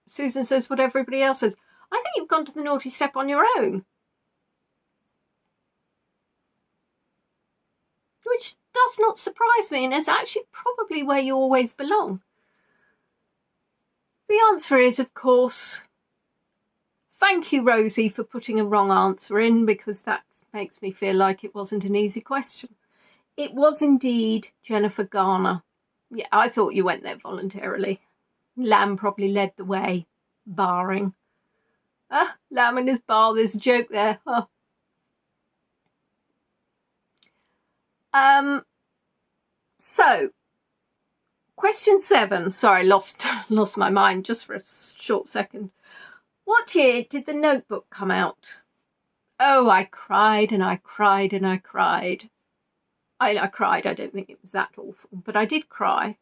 Susan says what everybody else says. I think you've gone to the naughty step on your own. Which does not surprise me, and is actually probably where you always belong. The answer is, of course, thank you, Rosie, for putting a wrong answer in, because that makes me feel like it wasn't an easy question. It was indeed Jennifer Garner. Yeah, I thought you went there voluntarily. Lamb probably led the way, barring. Ah, Lamb and his bar, there's a joke there. Oh. So, question 7. Sorry, lost my mind just for a short second. What year did The Notebook come out? Oh, I cried and I cried and I cried. I cried. I don't think it was that awful, but I did cry.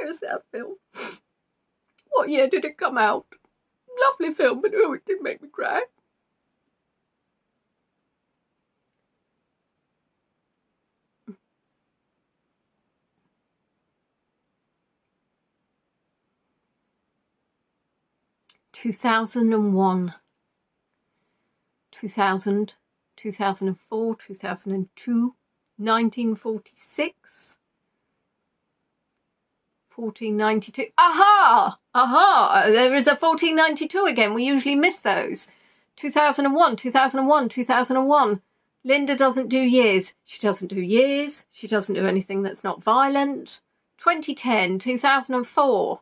Where's that film? What year did it come out? Lovely film, but oh, it did make me cry. (2001), 2000, 2004, 2002, 1946, 1492. Aha! Aha! There is a 1492 again. We usually miss those. 2001, 2001, 2001. Linda doesn't do years. She doesn't do years. She doesn't do anything that's not violent. 2010, 2004.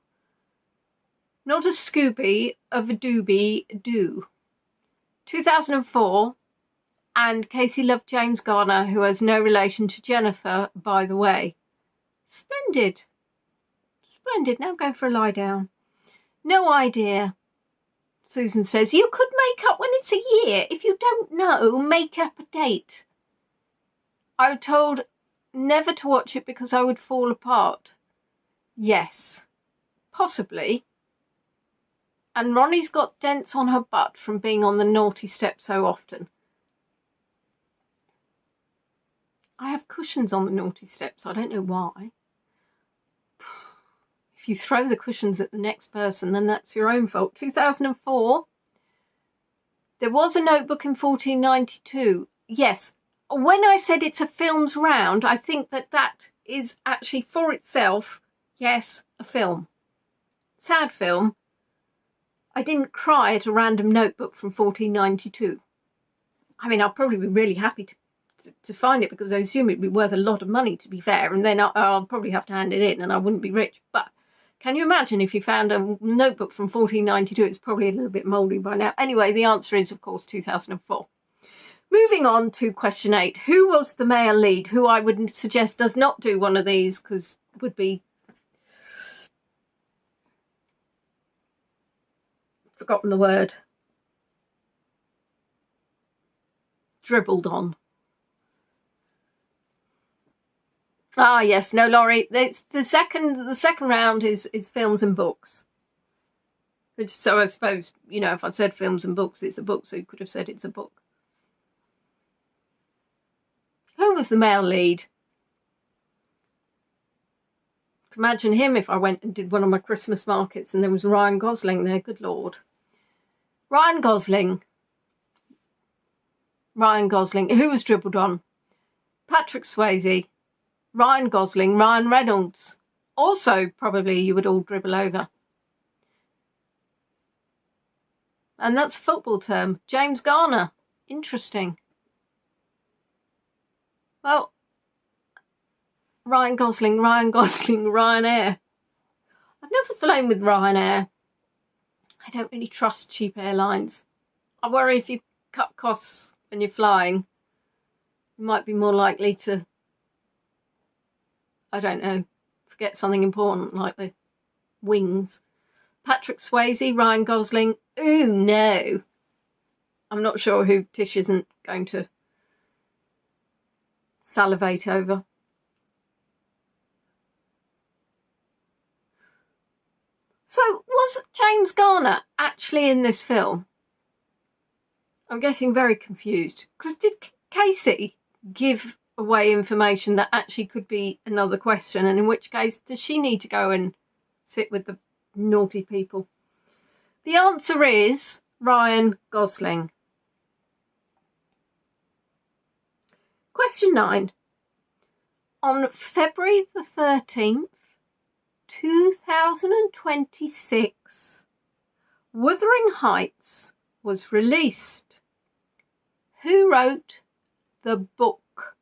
Not a Scooby, of a doobie do. 2004, and Casey loved James Garner, who has no relation to Jennifer, by the way. Splendid. Splendid. Now go for a lie down. No idea. Susan says, you could make up when it's a year. If you don't know, make up a date. I was told never to watch it because I would fall apart. Yes, possibly. And Ronnie's got dents on her butt from being on the naughty step so often. I have cushions on the naughty steps. I don't know why. If you throw the cushions at the next person, then that's your own fault. 2004. There was a notebook in 1492. Yes. When I said it's a film's round, I think that is actually for itself, yes, a film. Sad film. I didn't cry at a random notebook from 1492. I mean, I'll probably be really happy to find it, because I assume it'd be worth a lot of money, to be fair, and then I'll probably have to hand it in and I wouldn't be rich. But can you imagine if you found a notebook from 1492? It's probably a little bit mouldy by now. Anyway, the answer is, of course, 2004. Moving on to question 8. Who was the male lead? Who I would suggest does not do one of these, because it would be... forgotten the word. Dribbled on. Ah, yes. No, Laurie. It's the second round is films and books. Which, so I suppose, you know, if I'd said films and books, it's a book, so you could have said it's a book. Who was the male lead? Imagine him if I went and did one of my Christmas markets and there was Ryan Gosling there. Good Lord. Ryan Gosling. Ryan Gosling. Who was dribbled on? Patrick Swayze. Ryan Gosling. Ryan Reynolds. Also, probably you would all dribble over. And that's a football term. James Garner. Interesting. Well, Ryan Gosling, Ryanair. I've never flown with Ryanair. I don't really trust cheap airlines. I worry if you cut costs when you're flying, you might be more likely to, I don't know, forget something important like the wings. Patrick Swayze, Ryan Gosling. Ooh, no. I'm not sure who Tish isn't going to salivate over. So, was James Garner actually in this film? I'm getting very confused. Because did Casey give away information that actually could be another question? And in which case, does she need to go and sit with the naughty people? The answer is Ryan Gosling. Question 9. On February the 13th, 2026, Wuthering Heights was released. Who wrote the book?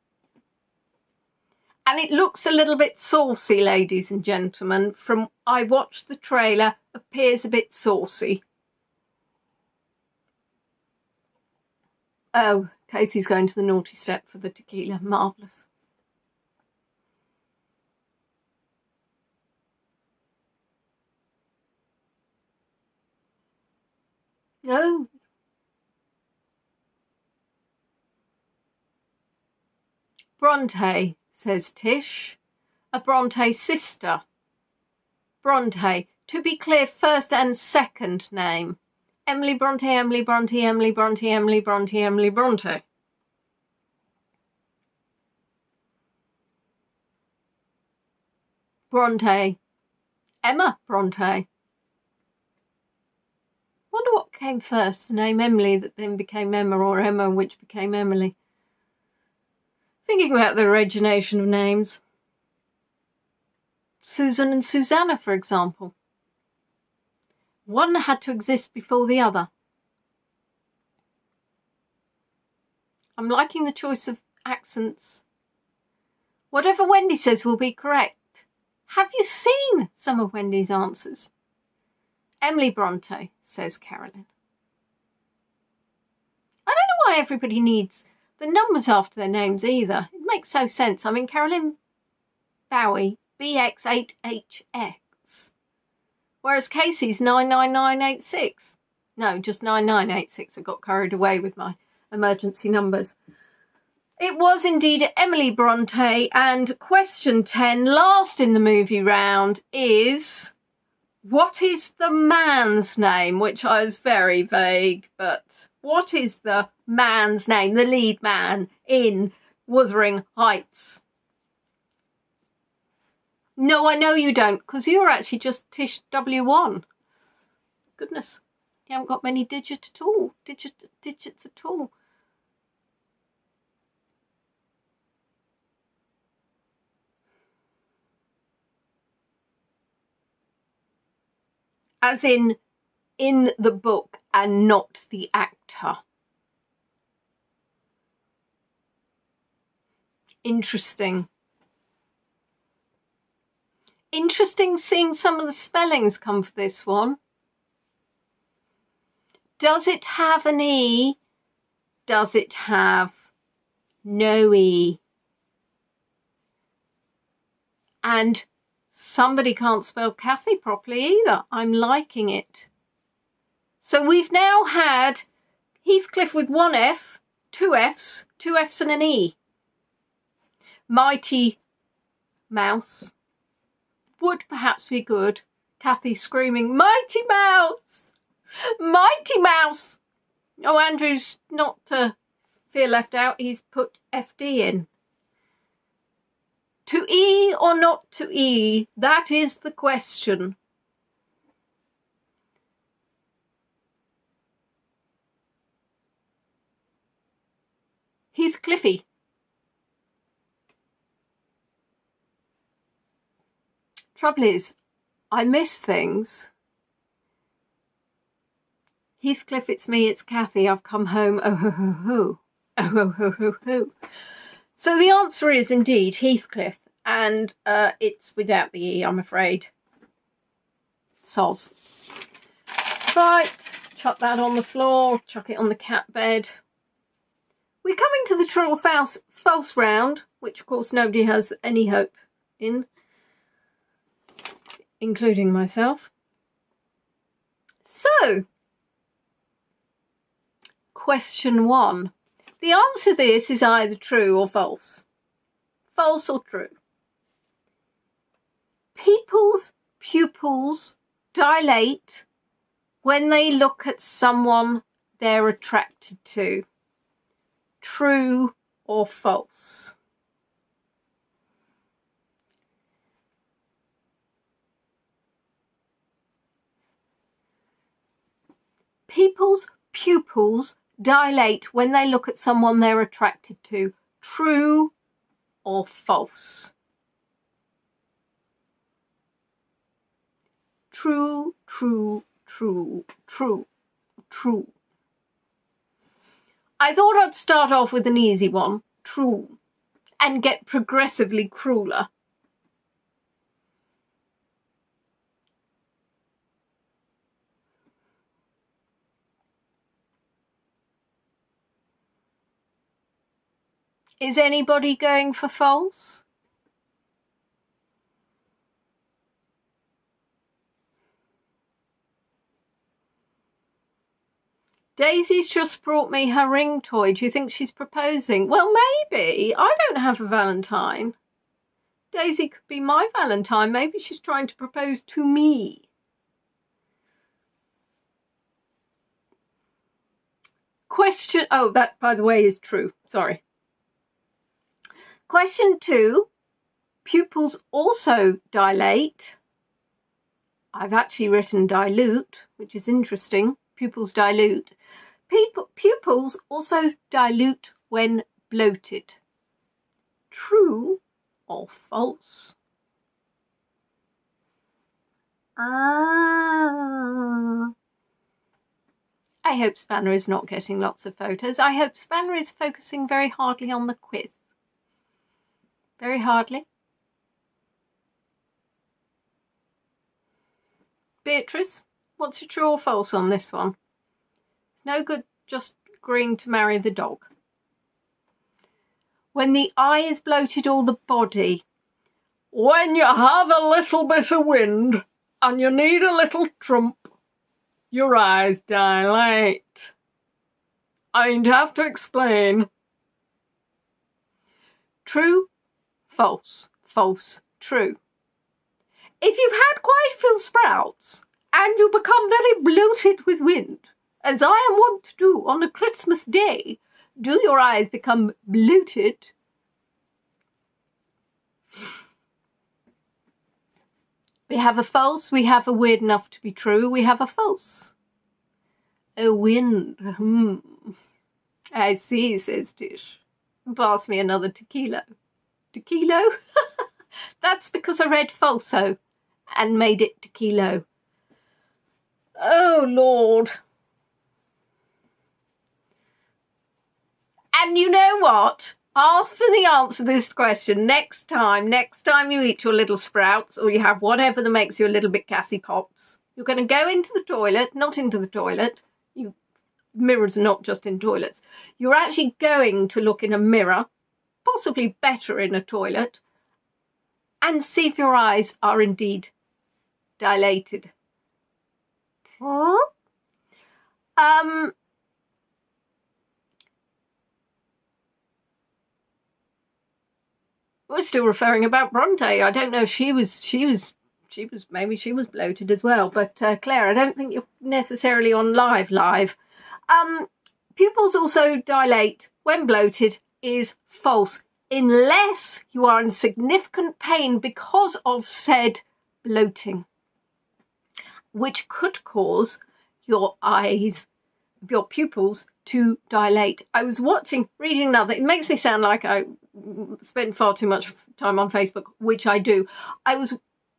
And it looks a little bit saucy, ladies and gentlemen. From I watched the trailer, appears a bit saucy. Oh, Casey's going to the naughty step for the tequila. Marvellous. Oh. Bronte, says Tish. A Bronte sister. Bronte. To be clear, first and second name. Emily Bronte, Emily Bronte, Emily Bronte, Emily Bronte, Emily Bronte. Bronte. Emma Bronte. Wonder what came first, the name Emily that then became Emma, or Emma which became Emily. Thinking about the origination of names. Susan and Susanna, for example. One had to exist before the other. I'm liking the choice of accents. Whatever Wendy says will be correct. Have you seen some of Wendy's answers? Emily Bronte, says Carolyn. I don't know why everybody needs the numbers after their names either. It makes no sense. I mean, Carolyn Bowie, BX8HX. Whereas Casey's 99986. No, just 9986. I got carried away with my emergency numbers. It was indeed Emily Bronte. And question 10, last in the movie round, is... what is the man's name? Which I was very vague, but what is the man's name, the lead man in Wuthering Heights. No, I know you don't, because you're actually just Tish W1. Goodness, you haven't got many digits at all. Digits at all. As in the book and not the actor. Interesting. Interesting seeing some of the spellings come for this one. Does it have an E? Does it have no E? And somebody can't spell Kathy properly either. I'm liking it. So we've now had Heathcliff with one F, two Fs and an E. Mighty Mouse would perhaps be good. Kathy screaming, Mighty Mouse! Mighty Mouse! Oh, Andrew's not to feel left out. He's put FD in. To E or not to E? That is the question. Heathcliffy. Trouble is, I miss things. Heathcliff, it's me, it's Kathy. I've come home. Oh ho ho ho. Oh ho ho ho ho. So the answer is indeed Heathcliff, and it's without the E, I'm afraid. Soz. Right, chuck that on the floor, chuck it on the cat bed. We're coming to the true or false round, which of course nobody has any hope in, including myself. So, question 1. The answer to this is either true or false. False or true. People's pupils dilate when they look at someone they're attracted to. True or false? People's pupils dilate when they look at someone they're attracted to. True or false? True, true, true, true, true. I thought I'd start off with an easy one, true, and get progressively crueler. Is anybody going for false? Daisy's just brought me her ring toy. Do you think she's proposing? Well, maybe. I don't have a Valentine. Daisy could be my Valentine. Maybe she's trying to propose to me. Question, oh, that, by the way, is true. Sorry. Question 2, pupils also dilate. I've actually written dilute, which is interesting. Pupils dilute. Pupils also dilute when bloated. True or false? I hope Spanner is not getting lots of photos. I hope Spanner is focusing very hardly on the quiz. Very hardly. Beatrice, what's your true or false on this one? No good just agreeing to marry the dog. When the eye is bloated or the body. When you have a little bit of wind and you need a little trump, your eyes dilate. I don't have to explain. True, false, false, true. If you've had quite a few sprouts and you become very bloated with wind, as I am wont to do on a Christmas day, do your eyes become bloated? We have a false, we have a weird enough to be true, we have a false. A wind. I see, says Tish. Pass me another tequila. Tequila? That's because I read falso and made it tequila. Oh, Lord. And you know what? After the answer to this question, next time you eat your little sprouts or you have whatever that makes you a little bit gassy pops, you're going to go into the toilet, not into the toilet. Mirrors are not just in toilets. You're actually going to look in a mirror, possibly better in a toilet, and see if your eyes are indeed dilated. We're still referring about Bronte. I don't know if she was maybe she was bloated as well. But Claire, I don't think you're necessarily on live. Pupils also dilate when bloated is false, unless you are in significant pain because of said bloating, which could cause your pupils to dilate. I was reading another, it makes me sound like I spend far too much time on Facebook, which I do. I was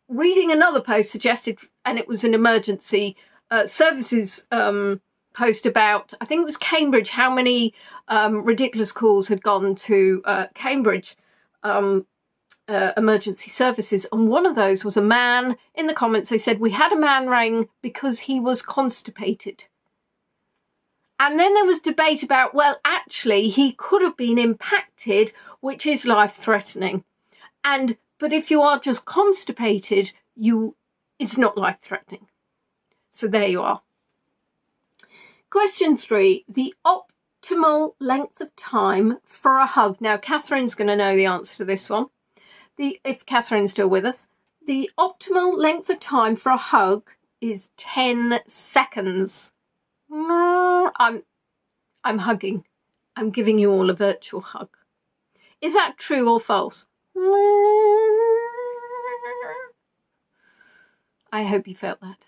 reading another post suggested, and it was an emergency services post about, I think it was Cambridge, how many ridiculous calls had gone to Cambridge emergency services. And one of those was a man. In the comments, they said, we had a man ring because he was constipated. And then there was debate about, well, actually, he could have been impacted, which is life-threatening. But if you are just constipated, it's not life-threatening. So there you are. Question 3, the optimal length of time for a hug. Now, Catherine's going to know the answer to this one, if Catherine's still with us. The optimal length of time for a hug is 10 seconds. I'm hugging. I'm giving you all a virtual hug. Is that true or false? I hope you felt that.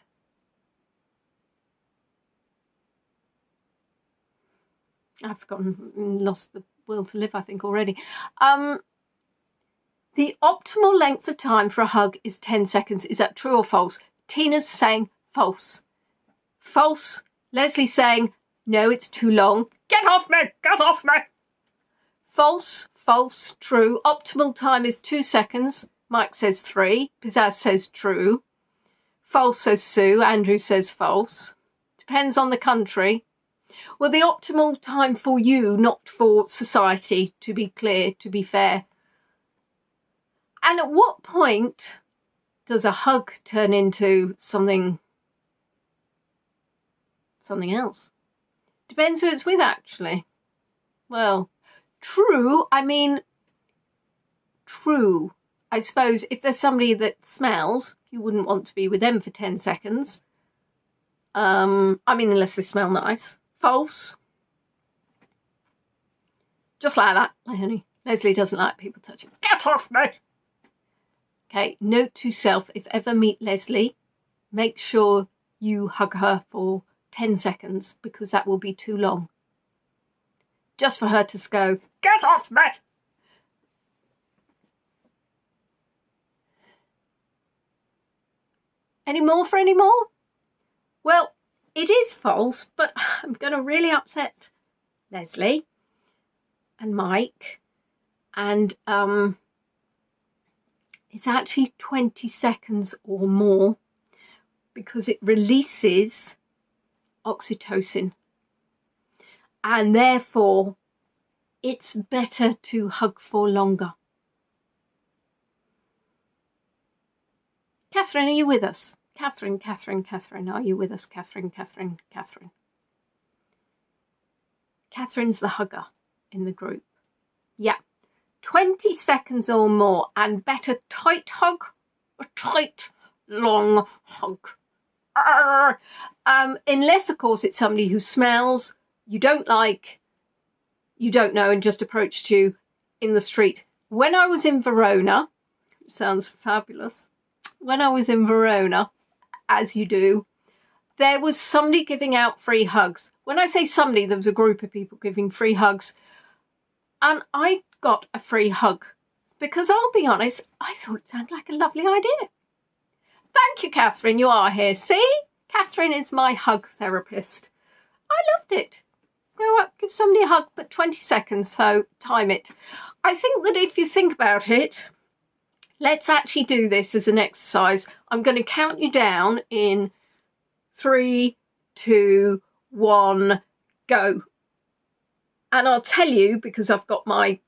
I've lost the will to live, I think, already. The optimal length of time for a hug is 10 seconds. Is that true or false? Tina's saying false. False. Leslie's saying, no, it's too long. Get off me! Get off me! False. False. True. Optimal time is 2 seconds. Mike says 3. Pizzazz says true. False says Sue. Andrew says false. Depends on the country. Well, the optimal time for you, not for society, to be clear, to be fair. And at what point does a hug turn into something else? Depends who it's with, actually. Well, true. I suppose if there's somebody that smells, you wouldn't want to be with them for 10 seconds. Unless they smell nice. False. Just like that, honey. Leslie doesn't like people touching. Get off me! Okay, note to self, if ever meet Leslie, make sure you hug her for 10 seconds, because that will be too long. Just for her to go, get off me! Any more for any more? Well, it is false, but I'm going to really upset Leslie and Mike. And it's actually 20 seconds or more, because it releases oxytocin. And therefore, it's better to hug for longer. Catherine, are you with us? Catherine, are you with us? Catherine. Catherine's the hugger in the group. Yeah, 20 seconds or more, and better tight hug, a tight, long hug. Unless, of course, it's somebody who smells, you don't like, you don't know, and just approached you in the street. When I was in Verona, sounds fabulous. When I was in Verona, as you do, there was somebody giving out free hugs. When I say somebody, there was a group of people giving free hugs. And I got a free hug because I'll be honest, I thought it sounded like a lovely idea. Thank you, Catherine. You are here. See? Catherine is my hug therapist. I loved it. Go up, give somebody a hug, but 20 seconds, so time it. I think that if you think about it, let's actually do this as an exercise. I'm going to count you down in 3, 2, 1, go. And I'll tell you, because I've got my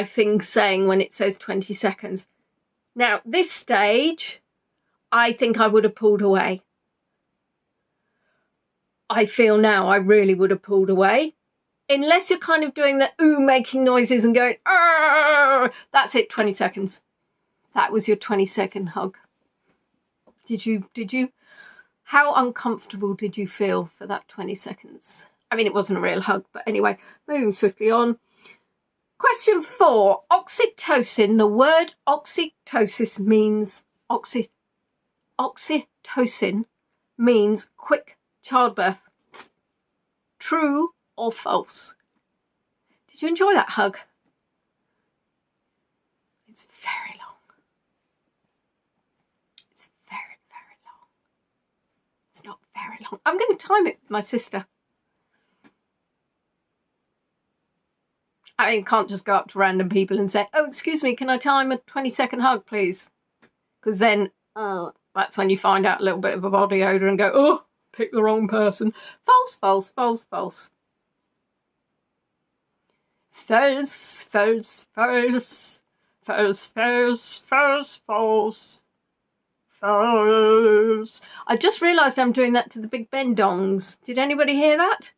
thing saying when it says 20 seconds. Now, this stage, I think I would have pulled away. I feel now I really would have pulled away. Unless you're kind of doing the ooh, making noises and going, argh. That's it, 20 seconds. That was your 20-second hug. Did you, how uncomfortable did you feel for that 20 seconds? I mean, it wasn't a real hug, but anyway, moving swiftly on. Question 4, oxytocin. The word oxytocin means, oxytocin means quick childbirth. True or false? Did you enjoy that hug? It's very long. It's very, very long. It's not very long. I'm going to time it with my sister. I mean, can't just go up to random people and say, oh, excuse me, can I time a 20-second hug, please? Because then that's when you find out a little bit of a body odour and go, oh, pick the wrong person. False, false, false, false. False, false, false. False, false, false, false. False. I just realised I'm doing that to the Big Ben dongs. Did anybody hear that?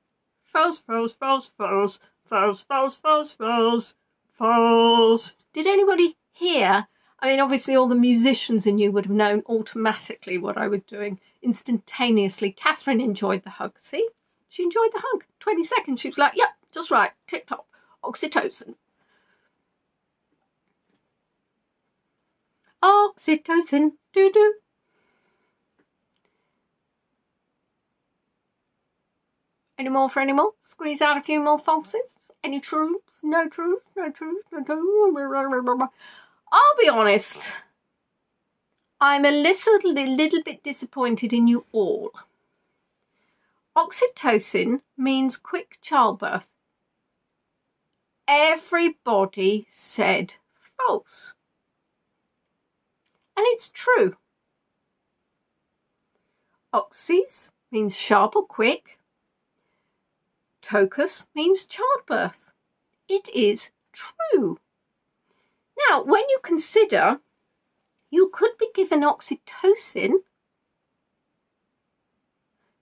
False, false, false, false. False, false, false, false, false. Did anybody hear? I mean, obviously all the musicians in you would have known automatically what I was doing instantaneously. Catherine enjoyed the hug, see? She enjoyed the hug. 20 seconds, she was like, yep, just right, tip-top, oxytocin. Oxytocin, doo-doo. Any more for any more? Squeeze out a few more falses. Any truths? No truths? No truths? No truths? I'll be honest. I'm a little bit disappointed in you all. Oxytocin means quick childbirth. Everybody said false. And it's true. Oxys means sharp or quick. Tocus means childbirth. It is true. Now, when you consider you could be given oxytocin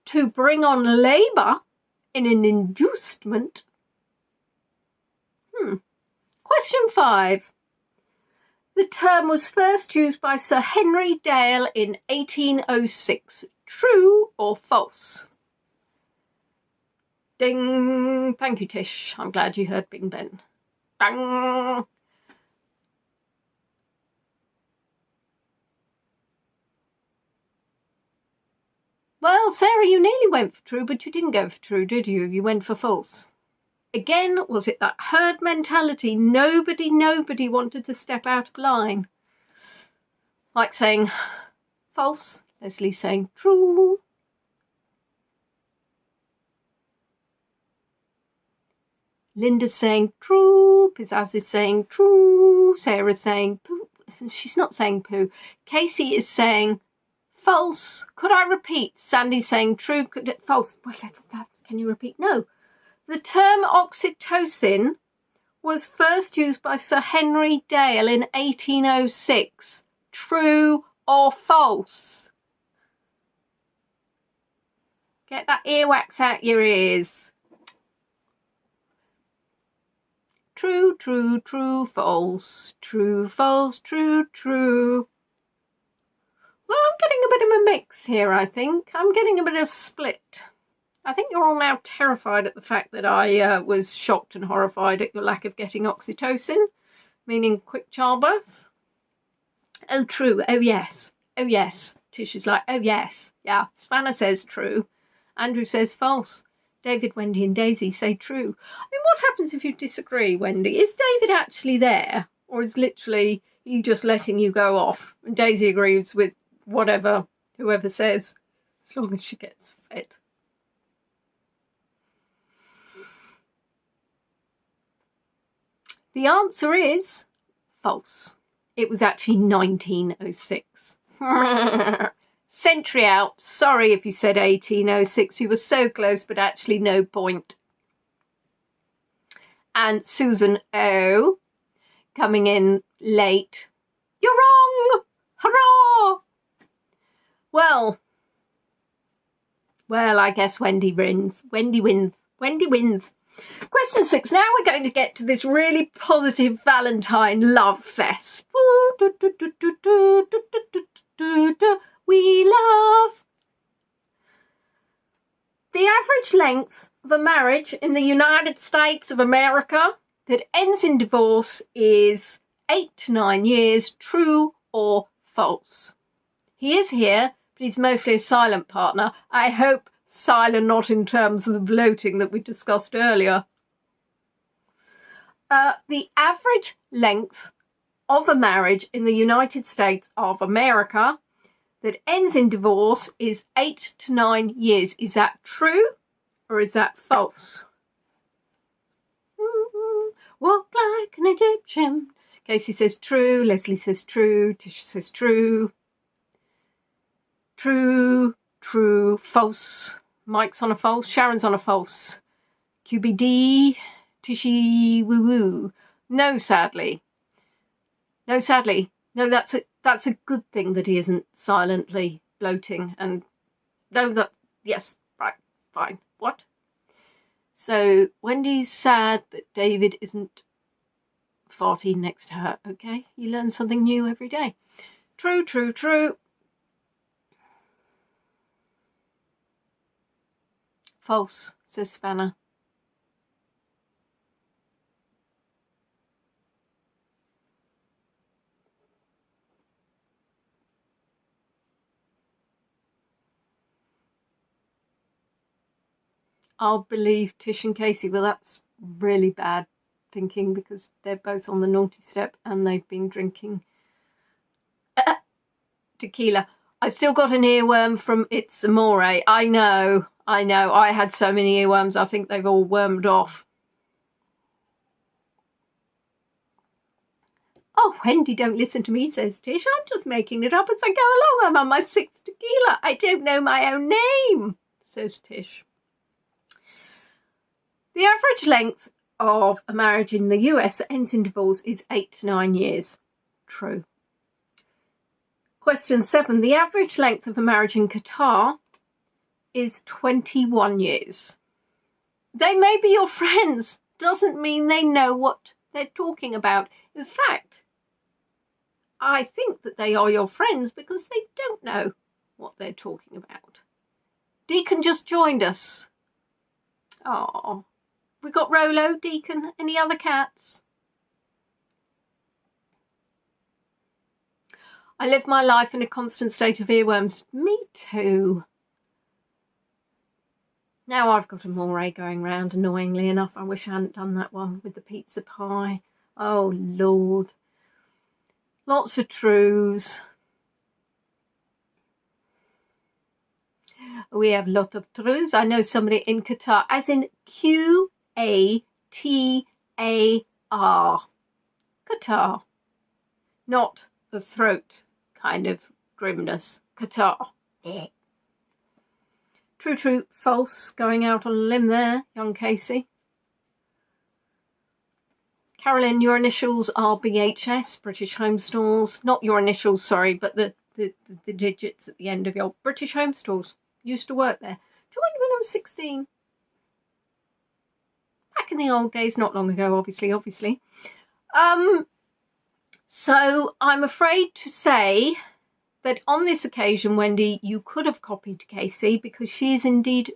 to bring on labour in an inducement. Question 5. The term was first used by Sir Henry Dale in 1806. True or false? Ding! Thank you, Tish. I'm glad you heard Bing Ben. Bang! Well, Sarah, you nearly went for true, but you didn't go for true, did you? You went for false. Again, was it that herd mentality? Nobody wanted to step out of line. Like saying false, Leslie saying true. Linda's saying true, Pizzazz is saying true, Sarah's saying poo. She's not saying poo. Casey is saying false. Could I repeat? Sandy's saying true, false. Can you repeat? No. The term oxytocin was first used by Sir Henry Dale in 1806. True or false? Get that earwax out your ears. True, true, true, false. True, false, true, true. Well, I'm getting a bit of a mix here, I think. I'm getting a bit of split. I think you're all now terrified at the fact that I was shocked and horrified at your lack of getting oxytocin, meaning quick childbirth. Oh, true. Oh, yes. Oh, yes. Tish is like, oh, yes. Yeah. Savannah says true. Andrew says false. David, Wendy and Daisy say true. I mean, what happens if you disagree, Wendy? Is David actually there? Or is literally he just letting you go off? And Daisy agrees with whatever whoever says, as long as she gets fed. The answer is false. It was actually 1906. Century out. Sorry if you said 1806. You were so close, but actually no point. And Susan O, coming in late. You're wrong! Hurrah! Well, I guess Wendy wins. Wendy wins. Wendy wins. Question 6. Now we're going to get to this really positive Valentine love fest. We love. The average length of a marriage in the United States of America that ends in divorce is 8 to 9 years. True or false? He is here, but he's mostly a silent partner. I hope silent, not in terms of the bloating that we discussed earlier. The average length of a marriage in the United States of America that ends in divorce is 8 to 9 years. Is that true or is that false? Walk like an Egyptian. Casey says true. Leslie says true. Tish says true. True. True. False. Mike's on a false. Sharon's on a false. QBD. Tishy woo woo. No, sadly. No, sadly. No, that's a good thing that he isn't silently bloating. And no, that, yes, right, fine. What? So Wendy's sad that David isn't farting next to her. Okay, you learn something new every day. True, true, true. False, says Spanner. I'll believe Tish and Casey. Well, that's really bad thinking because they're both on the naughty step and they've been drinking tequila. I still got an earworm from It's Amore. I know. I had so many earworms. I think they've all wormed off. Oh, Wendy, don't listen to me, says Tish. I'm just making it up as I go along. I'm on my 6th tequila. I don't know my own name, says Tish. The average length of a marriage in the US that ends in divorce is 8 to 9 years. True. Question 7. The average length of a marriage in Qatar is 21 years. They may be your friends. Doesn't mean they know what they're talking about. In fact, I think that they are your friends because they don't know what they're talking about. Deacon just joined us. Oh. We got Rolo, Deacon, any other cats? I live my life in a constant state of earworms. Me too. Now I've got a moray going round, annoyingly enough. I wish I hadn't done that one with the pizza pie. Oh, Lord. Lots of truths. We have a lot of truths. I know somebody in Qatar, as in Qatar. Qatar. Not the throat kind of grimness. Qatar. True, true, false. Going out on a limb there, young Casey. Carolyn, your initials are BHS, British Home Stores. Not your initials, sorry, but the digits at the end of your British Home Stores. Used to work there. Joined when I was 16. Back in the old days, not long ago, obviously. So I'm afraid to say that on this occasion, Wendy, you could have copied Casey because she is indeed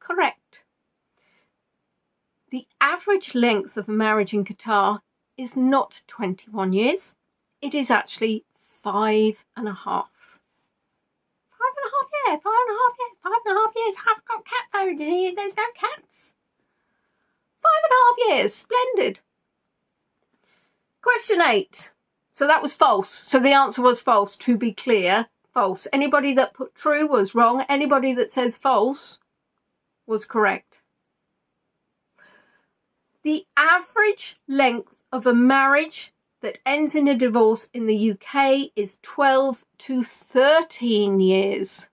correct. The average length of a marriage in Qatar is not 21 years. It is actually 5.5. 5.5, yeah, 5.5 years. 5.5 years. I've got cat phone here. There's no cats. 5.5 years. Splendid. Question 8. So that was false. So the answer was false, to be clear. False. Anybody that put true was wrong. Anybody that says false was correct. The average length of a marriage that ends in a divorce in the UK is 12 to 13 years.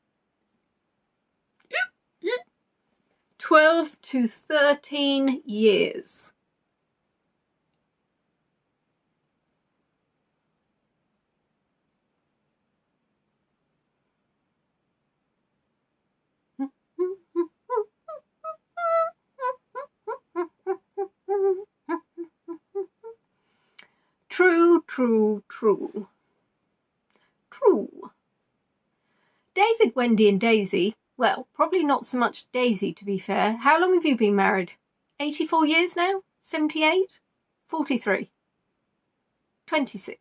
12 to 13 years. True, true, true. True. David, Wendy and Daisy, well, probably not so much Daisy to be fair. How long have you been married? 84 years now? 78? 43? 26?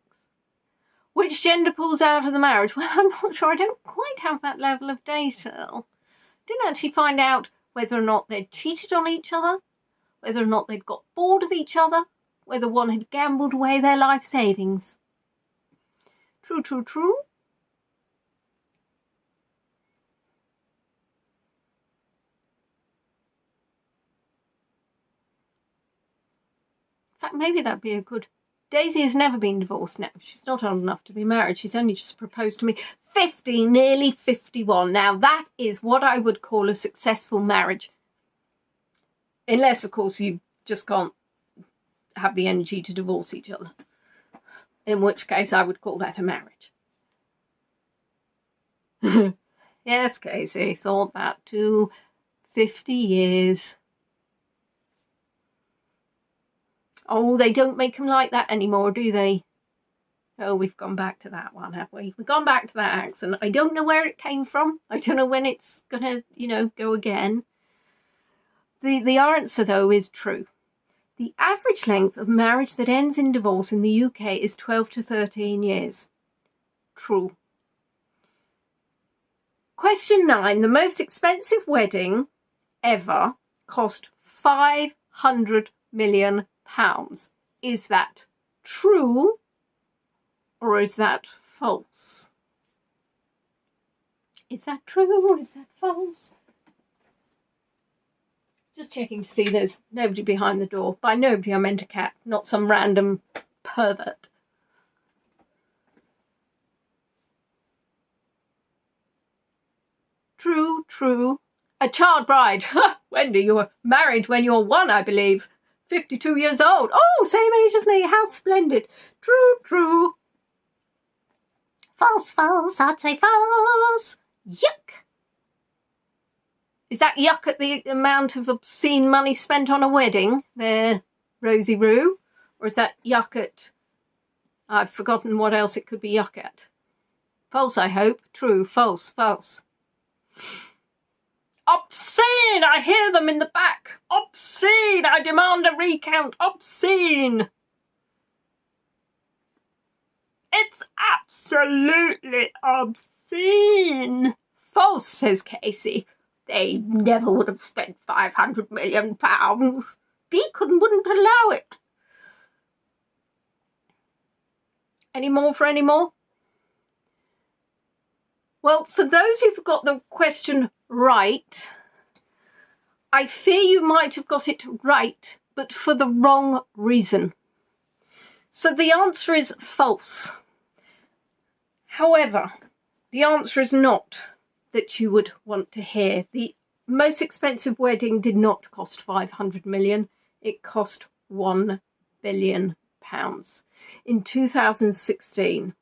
Which gender pulls out of the marriage? Well, I'm not sure. I don't quite have that level of detail. Didn't actually find out whether or not they'd cheated on each other, whether or not they'd got bored of each other, whether one had gambled away their life savings. True, true, true. In fact, maybe that'd be a good... Daisy has never been divorced now. She's not old enough to be married. She's only just proposed to me. 50, nearly 51. Now, that is what I would call a successful marriage. Unless, of course, you just can't have the energy to divorce each other. In which case, I would call that a marriage. Yes, Casey, thought that too. 50 years. Oh, they don't make them like that anymore, do they? Oh, we've gone back to that one, have we? We've gone back to that accent. I don't know where it came from. I don't know when it's going to, go again. The answer, though, is true. The average length of marriage that ends in divorce in the UK is 12 to 13 years. True. Question 9. The most expensive wedding ever cost £500 million. Is that true or is that false? Is that true or is that false? Just checking to see there's nobody behind the door. By nobody I meant a cat, not some random pervert. True, true. A child bride. Wendy, you were married when you were 1, I believe. 52 years old. Oh, same age as me. How splendid. True, true. False, false. I'd say false. Yuck. Is that yuck at the amount of obscene money spent on a wedding there, Rosie Roo? Or is that yuck at... I've forgotten what else it could be yuck at. False, I hope. True, false, false. Obscene! I hear them in the back. Obscene! I demand a recount. Obscene! It's absolutely obscene. False, says Casey. They never would have spent £500 million. Deacon wouldn't allow it. Any more for any more? Well, for those who've got the question right, I fear you might have got it right, but for the wrong reason. So the answer is false. However, the answer is not that you would want to hear. The most expensive wedding did not cost 500 million. It cost £1 billion in 2016.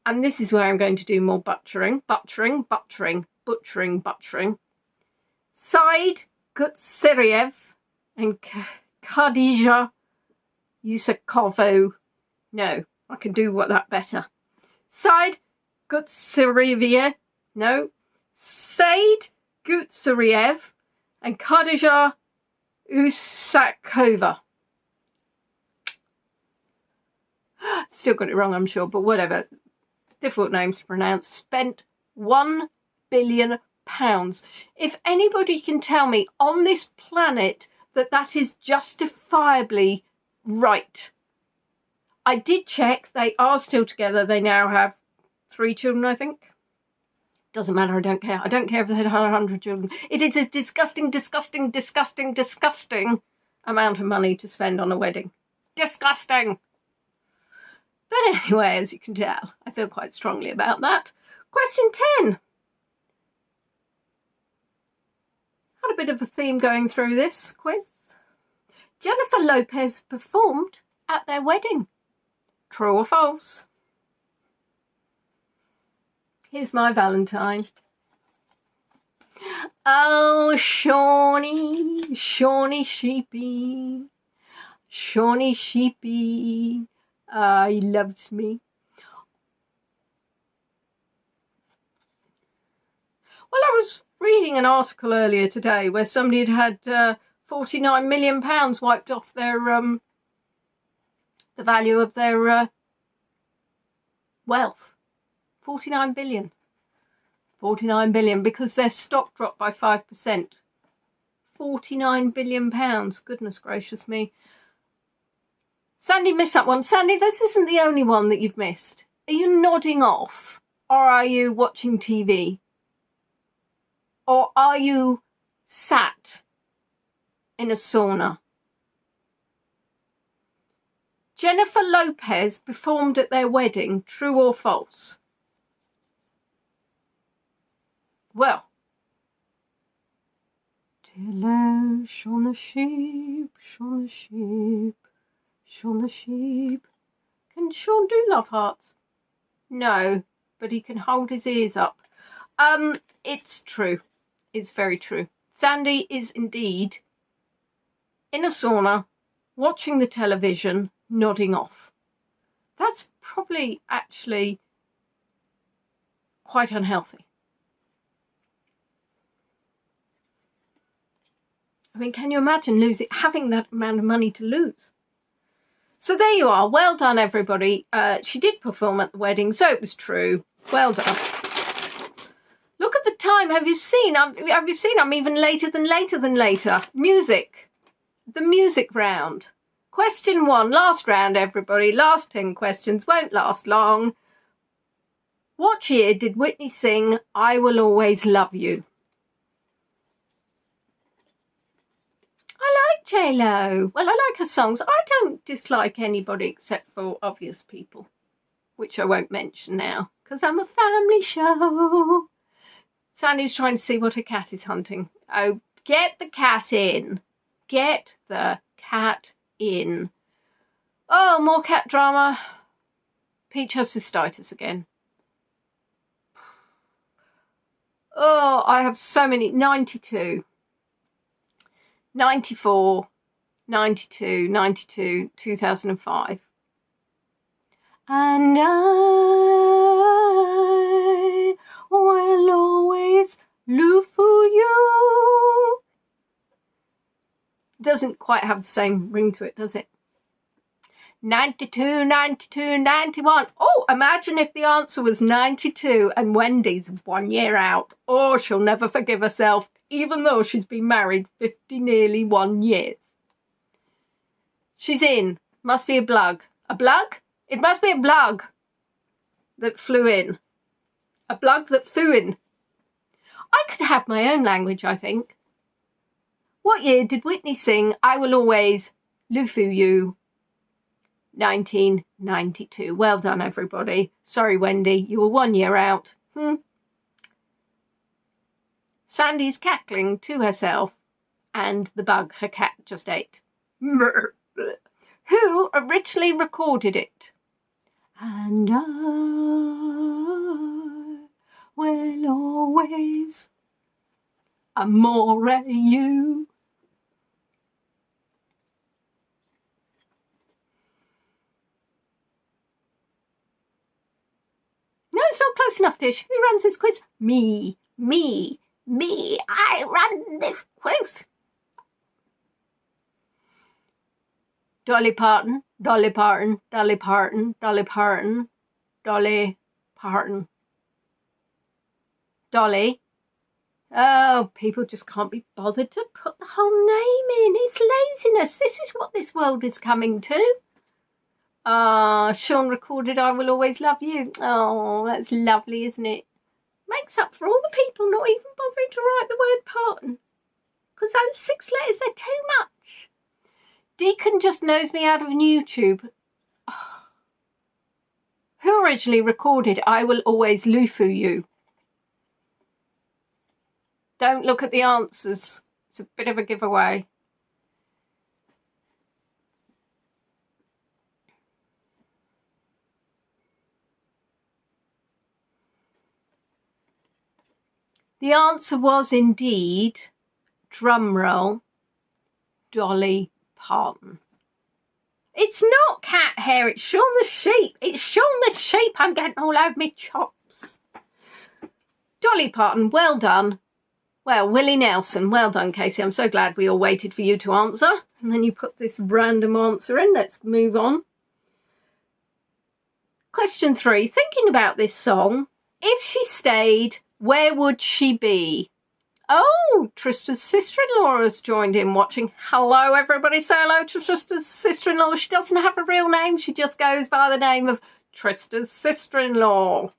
And this is where I'm going to do more butchering. Said Gutsiriev and Khadija Yusukovo. No, I can do that better. Said Gutsiriev. No. Said Gutsiriev and Khadija Usakova. Still got it wrong, I'm sure, but whatever. difficult names to pronounce, spent £1 billion. If anybody can tell me on this planet that that is justifiably right. I did check, they are still together. They now have 3 children, I think. Doesn't matter, I don't care. I don't care if they had 100 children. It is a disgusting, disgusting, disgusting, disgusting amount of money to spend on a wedding. Disgusting! But anyway, as you can tell, I feel quite strongly about that. Question 10. Had a bit of a theme going through this quiz. Jennifer Lopez performed at their wedding. True or false? Here's my Valentine. Oh, Shawnee, Shawnee Sheepy, Shawnee Sheepy, he loves me. Well, I was reading an article earlier today where somebody had £49 million wiped off their the value of their wealth. 49 billion. 49 billion because their stock dropped by 5%. 49 billion pounds. Goodness gracious me. Sandy missed that one. Sandy, this isn't the only one that you've missed. Are you nodding off? Or are you watching TV? Or are you sat in a sauna? Jennifer Lopez performed at their wedding. True or false? Well, Till Shaun the sheep, Shaun the sheep, Shaun the sheep. Can Shaun do love hearts? No, but he can hold his ears up. It's true. It's very true. Sandy is indeed in a sauna, watching the television, nodding off. That's probably actually quite unhealthy. I mean, can you imagine having that amount of money to lose? So there you are. Well done, everybody. She did perform at the wedding, so it was true. Well done. Look at the time. Have you seen? I'm even later than later. Music. The music round. Question 1. Last round, everybody. Last 10 questions. Won't last long. What year did Whitney sing I Will Always Love You? I like J-Lo. Well, I like her songs. I don't dislike anybody except for obvious people, which I won't mention now because I'm a family show. Sandy's trying to see what her cat is hunting. Oh, get the cat in. Get the cat in. Oh, more cat drama. Peach has cystitis again. Oh, I have so many. 92. 94, 92, 92, 2005. And I will always look for you. Doesn't quite have the same ring to it, does it? 92, 92, 91. Oh, imagine if the answer was 92 and Wendy's 1 year out. Oh, she'll never forgive herself, even though she's been married nearly 1 years. She's in. Must be a blug. A blug? It must be a blug that flew in. A blug that flew in. I could have my own language, I think. What year did Whitney sing I Will Always Love You? 1992. Well done, everybody. Sorry, Wendy, you were 1 year out. Sandy's cackling to herself and the bug her cat just ate. Who originally recorded it? And I will always amore you. No, it's not close enough, Tish. Who runs this quiz? Me. I run this quiz. Dolly Parton, Dolly Parton, Dolly Parton, Dolly Parton, Dolly Parton. Dolly. Oh, people just can't be bothered to put the whole name in. It's laziness. This is what this world is coming to. Sean recorded I Will Always Love You. Oh, that's lovely, isn't it? Makes up for all the people not even bothering to write the word Parton. Because those 6 letters, they're too much. Deacon just knows me out of YouTube. Oh. Who originally recorded I Will Always Lufu You? Don't look at the answers. It's a bit of a giveaway. The answer was indeed, drumroll, Dolly Parton. It's not cat hair, it's Sean the sheep. It's Sean the sheep. I'm getting all over my chops. Dolly Parton, well done. Well, Willie Nelson, well done, Casey. I'm so glad we all waited for you to answer. And then you put this random answer in. Let's move on. Question 3. Thinking about this song, if she stayed, where would she be? Oh, Trista's sister-in-law has joined in watching. Hello, everybody. Say hello to Trista's sister-in-law. She doesn't have a real name. She just goes by the name of Trista's sister-in-law.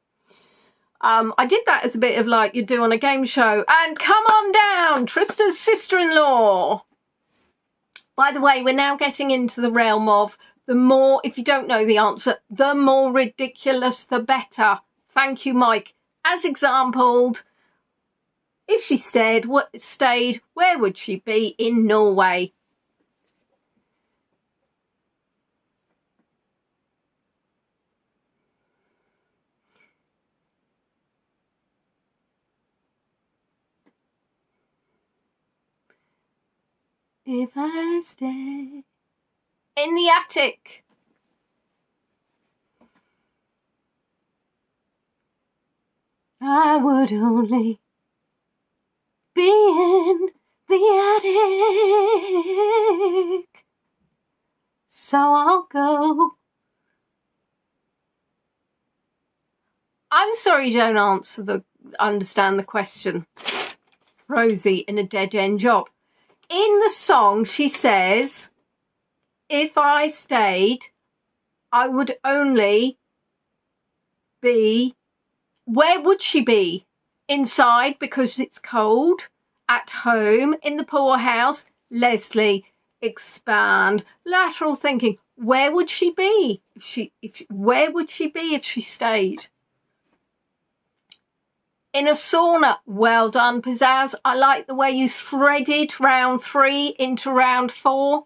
I did that as a bit of like you do on a game show. And come on down, Trista's sister-in-law. By the way, we're now getting into the realm of the more, if you don't know the answer, the more ridiculous, the better. Thank you, Mike. As exampled, if she stayed, where would she be? In Norway. If I stay in the attic. I would only be in the attic. So I'll go. I'm sorry you don't understand the question. Rosie in a dead-end job. In the song, she says, if I stayed, I would only be... Where would she be? Inside because it's cold? At home? In the poorhouse? Leslie, expand. Lateral thinking. Where would she be? Where would she be if she stayed? In a sauna. Well done, Pizzazz. I like the way you threaded round 3 into round 4.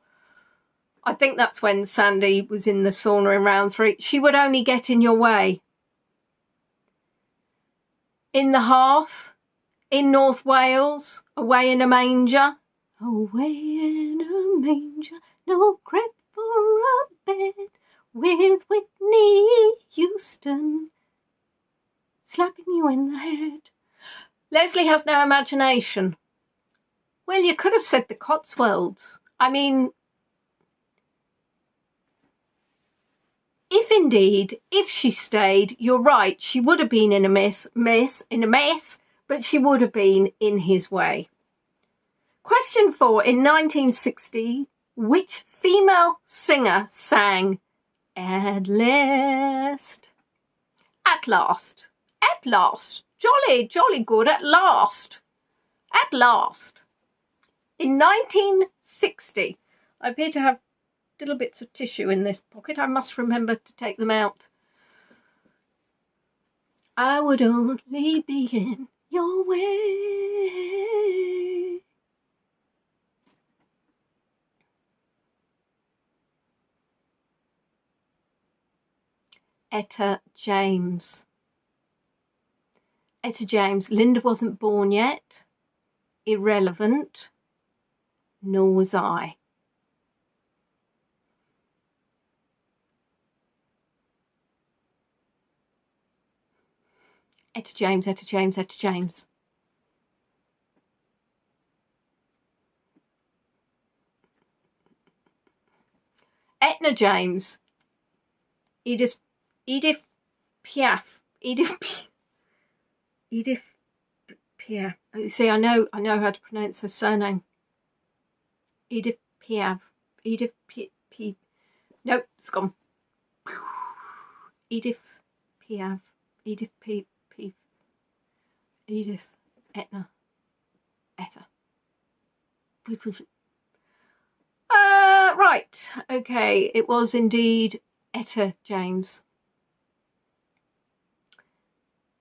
I think that's when Sandy was in the sauna in round 3. She would only get in your way. In the hearth. In North Wales. Away in a manger. Away in a manger. No crib for a bed. With Whitney Houston slapping you in the head. Leslie has no imagination. Well, you could have said the Cotswolds. I mean, if she stayed, you're right, she would have been in a mess, but she would have been in his way. Question 4. In 1960, which female singer sang At Last? At last. At last. Jolly, jolly good. At last. At last. In 1960, I appear to have little bits of tissue in this pocket. I must remember to take them out. I would only be in your way. Etta James. Etta James. Linda wasn't born yet. Irrelevant. Nor was I. Etta James, Etta James, Etta James. Etna James. Edith Piaf. Edith Edith Piaf. See, I know how to pronounce her surname. Edith Piaf. Edith P. Nope, it's gone. Edith Piaf. Edith P. Edith Etta. Right. Okay, it was indeed Etta James.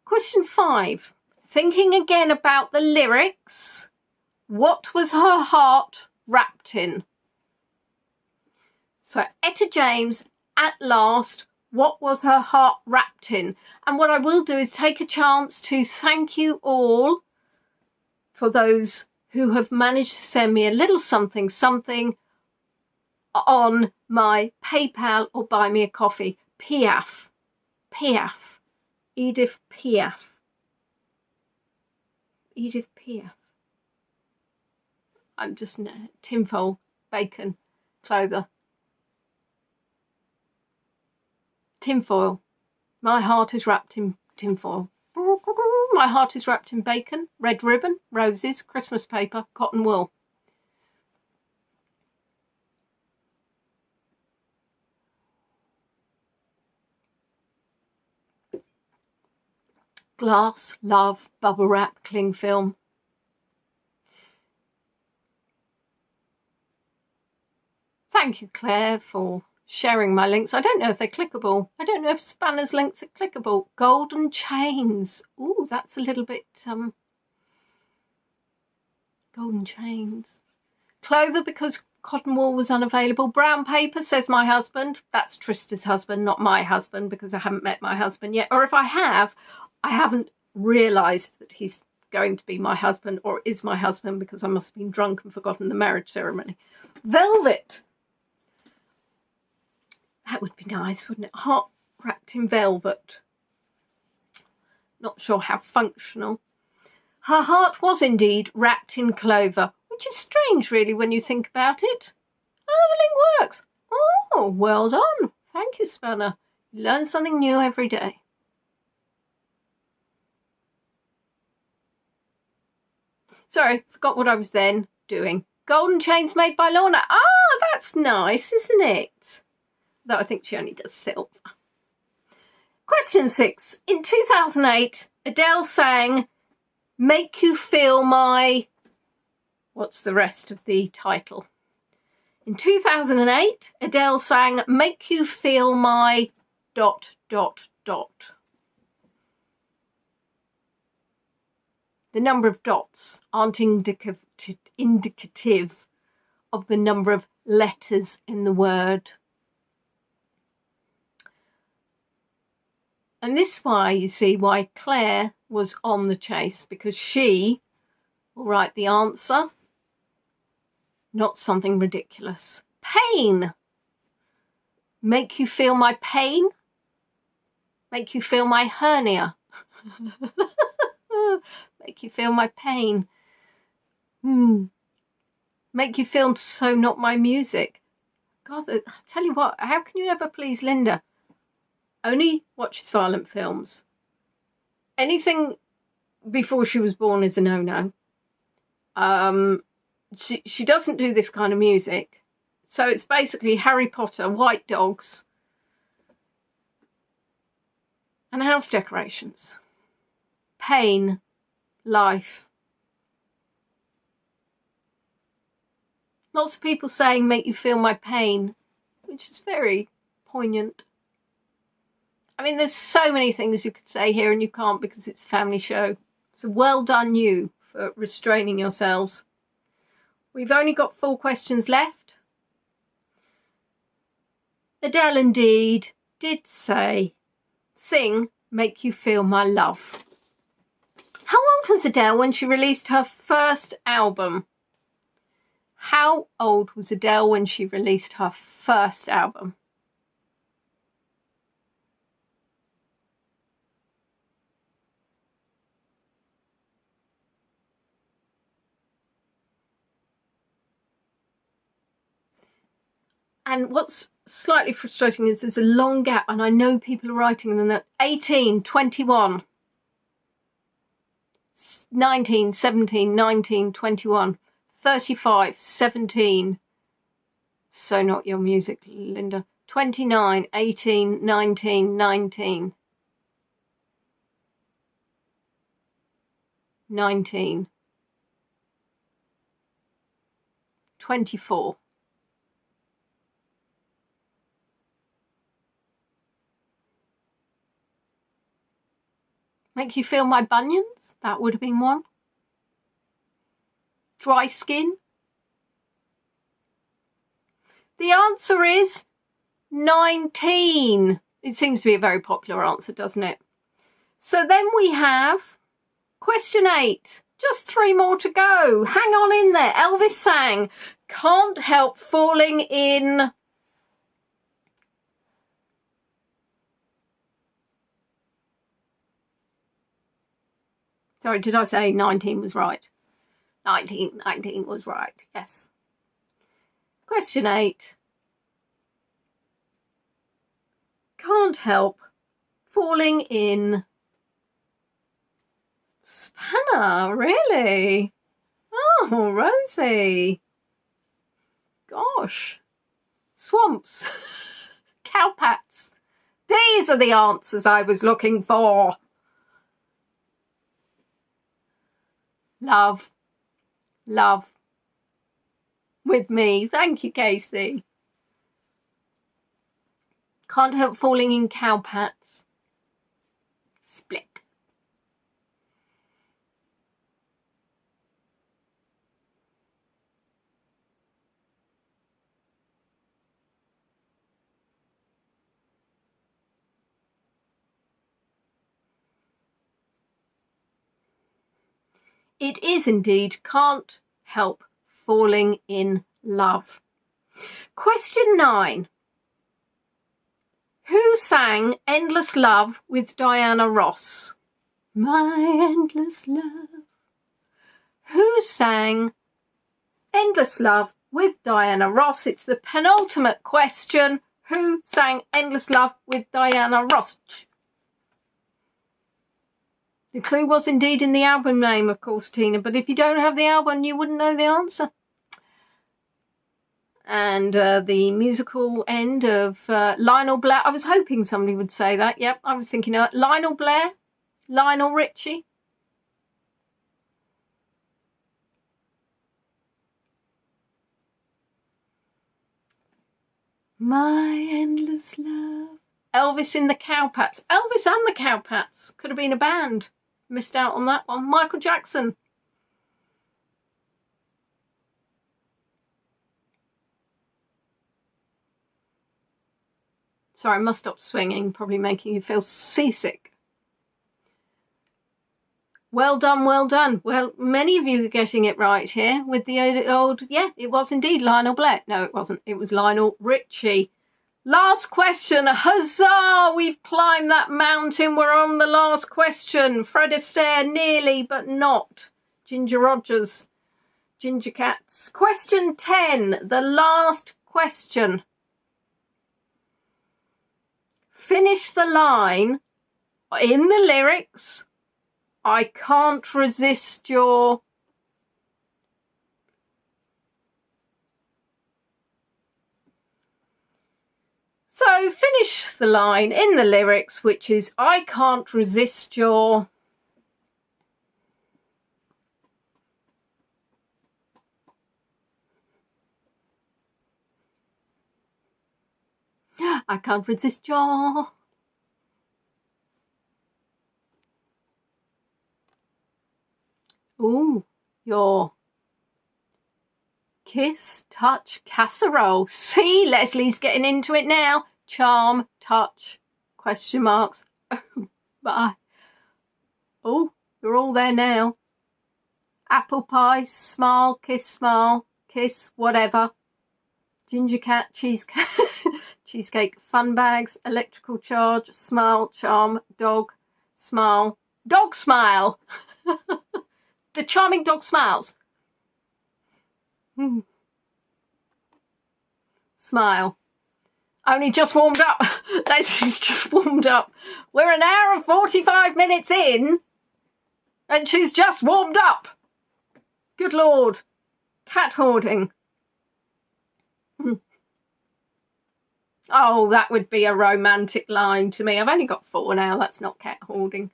Question 5. Thinking again about the lyrics, what was her heart wrapped in? So Etta James, at last, what was her heart wrapped in? And what I will do is take a chance to thank you all for those who have managed to send me a little something on my PayPal or buy me a coffee. Piaf. Edith Piaf. Edith Piaf. I'm just tinfoil, bacon, clother. Tinfoil. My heart is wrapped in tinfoil. My heart is wrapped in bacon, red ribbon, roses, Christmas paper, cotton wool. Glass, love, bubble wrap, cling film. Thank you, Claire, for sharing my links. I don't know if they're clickable. I don't know if Spanner's links are clickable. Golden chains. Ooh, that's a little bit golden chains. Clother because cotton wool was unavailable. Brown paper, says my husband. That's Trista's husband, not my husband, because I haven't met my husband yet. Or if I have, I haven't realised that he's going to be my husband or is my husband, because I must have been drunk and forgotten the marriage ceremony. Velvet. That would be nice, wouldn't it? Heart wrapped in velvet. Not sure how functional. Her heart was indeed wrapped in clover, which is strange, really, when you think about it. Oh, the link works. Oh, well done. Thank you, Spanner. You learn something new every day. Sorry, forgot what I was then doing. Golden chains made by Lorna. Ah, that's nice, isn't it? Though I think she only does silver. Question 6. In 2008, Adele sang Make You Feel My... What's the rest of the title? In 2008, Adele sang Make You Feel My... ... The number of dots aren't indicative of the number of letters in the word. And this is why, you see, why Claire was on the chase, because she will write the answer, not something ridiculous. Pain. Make you feel my pain? Make you feel my hernia? Make you feel my pain? Make you feel so not my music? God, I tell you what, how can you ever please Linda? Only watches violent films. Anything before she was born is a no-no. She doesn't do this kind of music. So it's basically Harry Potter, white dogs, and house decorations. Pain, life. Lots of people saying make you feel my pain, which is very poignant. I mean, there's so many things you could say here and you can't because it's a family show. So well done you for restraining yourselves. We've only got 4 questions left. Adele indeed did say, sing Make You Feel My Love. How old was Adele when she released her first album? How old was Adele when she released her first album? And what's slightly frustrating is there's a long gap, and I know people are writing them that 18, 21, 19, 17, 19, 21, 35, 17. So not your music, Linda. 29, 18, 19, 19. 19. 24. Make you feel my bunions? That would have been one. Dry skin? The answer is 19. It seems to be a very popular answer, doesn't it? So then we have question 8. Just 3 more to go. Hang on in there. Elvis sang, "Can't help falling in..." Sorry, did I say 19 was right? 19 was right, yes. Question 8. Can't help falling in... Spanner, really? Oh, Rosie. Gosh. Swamps. Cowpats. These are the answers I was looking for. Love. Love. With me. Thank you, Casey. Can't help falling in cowpats. Split. It is indeed "Can't Help Falling in Love." Question 9. Who sang "Endless Love" with Diana Ross? My endless love. Who sang "Endless Love" with Diana Ross? It's the penultimate question. Who sang "Endless Love" with Diana Ross? The clue was indeed in the album name, of course, Tina, but if you don't have the album, you wouldn't know the answer. And the musical end of Lionel Blair. I was hoping somebody would say that. Yep, I was thinking Lionel Blair, Lionel Richie. My endless love. Elvis in the Cowpats. Elvis and the Cowpats. Could have been a band. Missed out on that one. Michael Jackson. Sorry, I must stop swinging. Probably making you feel seasick. Well done, well done. Well, many of you are getting it right here with the old... Yeah, it was indeed Lionel Blair. No, it wasn't. It was Lionel Richie. Last question. Huzzah! We've climbed that mountain. We're on the last question. Fred Astaire, nearly, but not. Ginger Rogers. Ginger Cats. Question 10. The last question. Finish the line in the lyrics. I can't resist your... So finish the line in the lyrics, which is I can't resist your... I can't resist your... Ooh, your kiss, touch, casserole. See, Leslie's getting into it now. Charm, touch, question marks. Bye. Oh, you're all there now. Apple pie, smile, kiss, whatever. Ginger cat, cheesecake, cheesecake, fun bags, electrical charge, smile, charm, dog, smile, dog smile. The charming dog smiles. Smile. Only just warmed up. Leslie's just warmed up. We're an hour and 45 minutes in and she's just warmed up. Good Lord. Cat hoarding. Oh, that would be a romantic line to me. I've only got 4 now. That's not cat hoarding.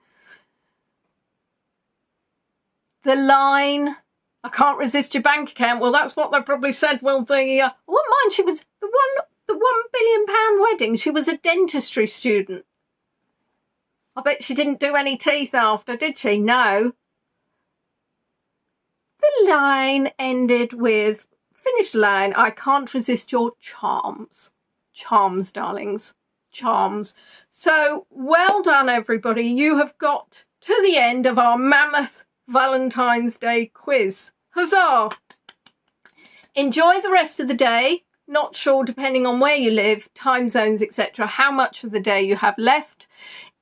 The line, I can't resist your bank account. Well, that's what they probably said. Well, the mine, she was the £1 billion wedding. She was a dentistry student. I bet she didn't do any teeth after, did she? No. The line ended with, finish line, I can't resist your charms. Charms, darlings. Charms. So, well done, everybody. You have got to the end of our mammoth Valentine's Day quiz. Huzzah! Enjoy the rest of the day. Not sure, depending on where you live, time zones, etc., how much of the day you have left.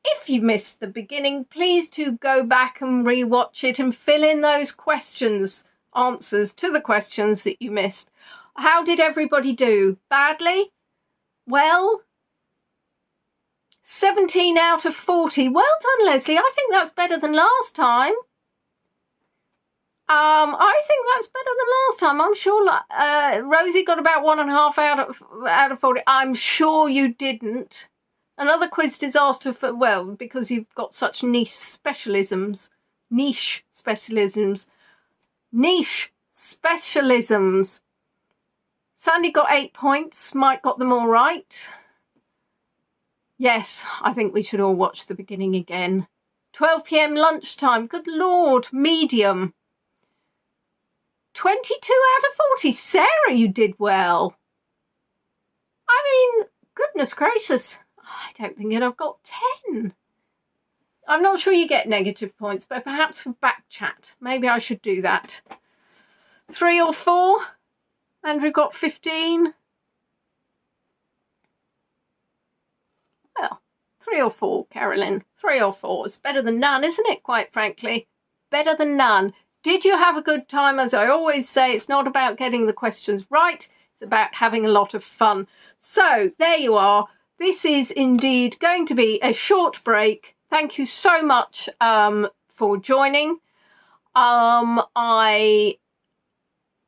If you missed the beginning, please do go back and rewatch it and fill in those questions, answers to the questions that you missed. How did everybody do? Badly? Well, 17 out of 40. Well done, Leslie. I think that's better than last time. I think that's better than last time. I'm sure Rosie got about 1.5 out of 40. I'm sure you didn't. Another quiz disaster for, well, because you've got such niche specialisms. Niche specialisms. Sandy got 8 points. Mike got them all right. Yes, I think we should all watch the beginning again. 12 p.m. lunchtime. Good Lord. Medium. 22 out of 40. Sarah, you did well. I mean, goodness gracious. I don't think I've got 10. I'm not sure you get negative points, but perhaps for back chat. Maybe I should do that. 3 or 4. Andrew got 15. Well, 3 or 4, Carolyn. 3 or 4. It's better than none, isn't it, quite frankly? Better than none. Did you have a good time? As I always say, it's not about getting the questions right. It's about having a lot of fun. So, there you are. This is indeed going to be a short break. Thank you so much for joining. I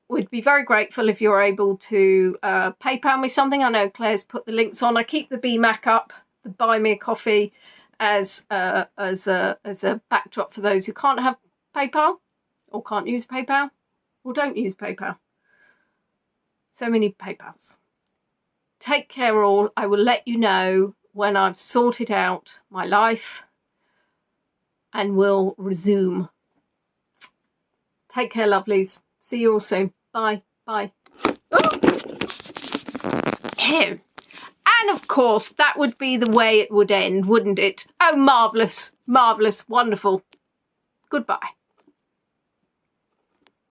would be very grateful if you're able to PayPal me something. I know Claire's put the links on. I keep the BMAC up, the Buy Me a Coffee, as a backdrop for those who can't have PayPal or can't use PayPal or don't use PayPal. So many PayPals. Take care all. I will let you know when I've sorted out my life and we'll resume. Take care, lovelies. See you all soon. Bye. Bye. Oh. And of course, that would be the way it would end, wouldn't it? Oh, marvellous, marvellous, wonderful. Goodbye.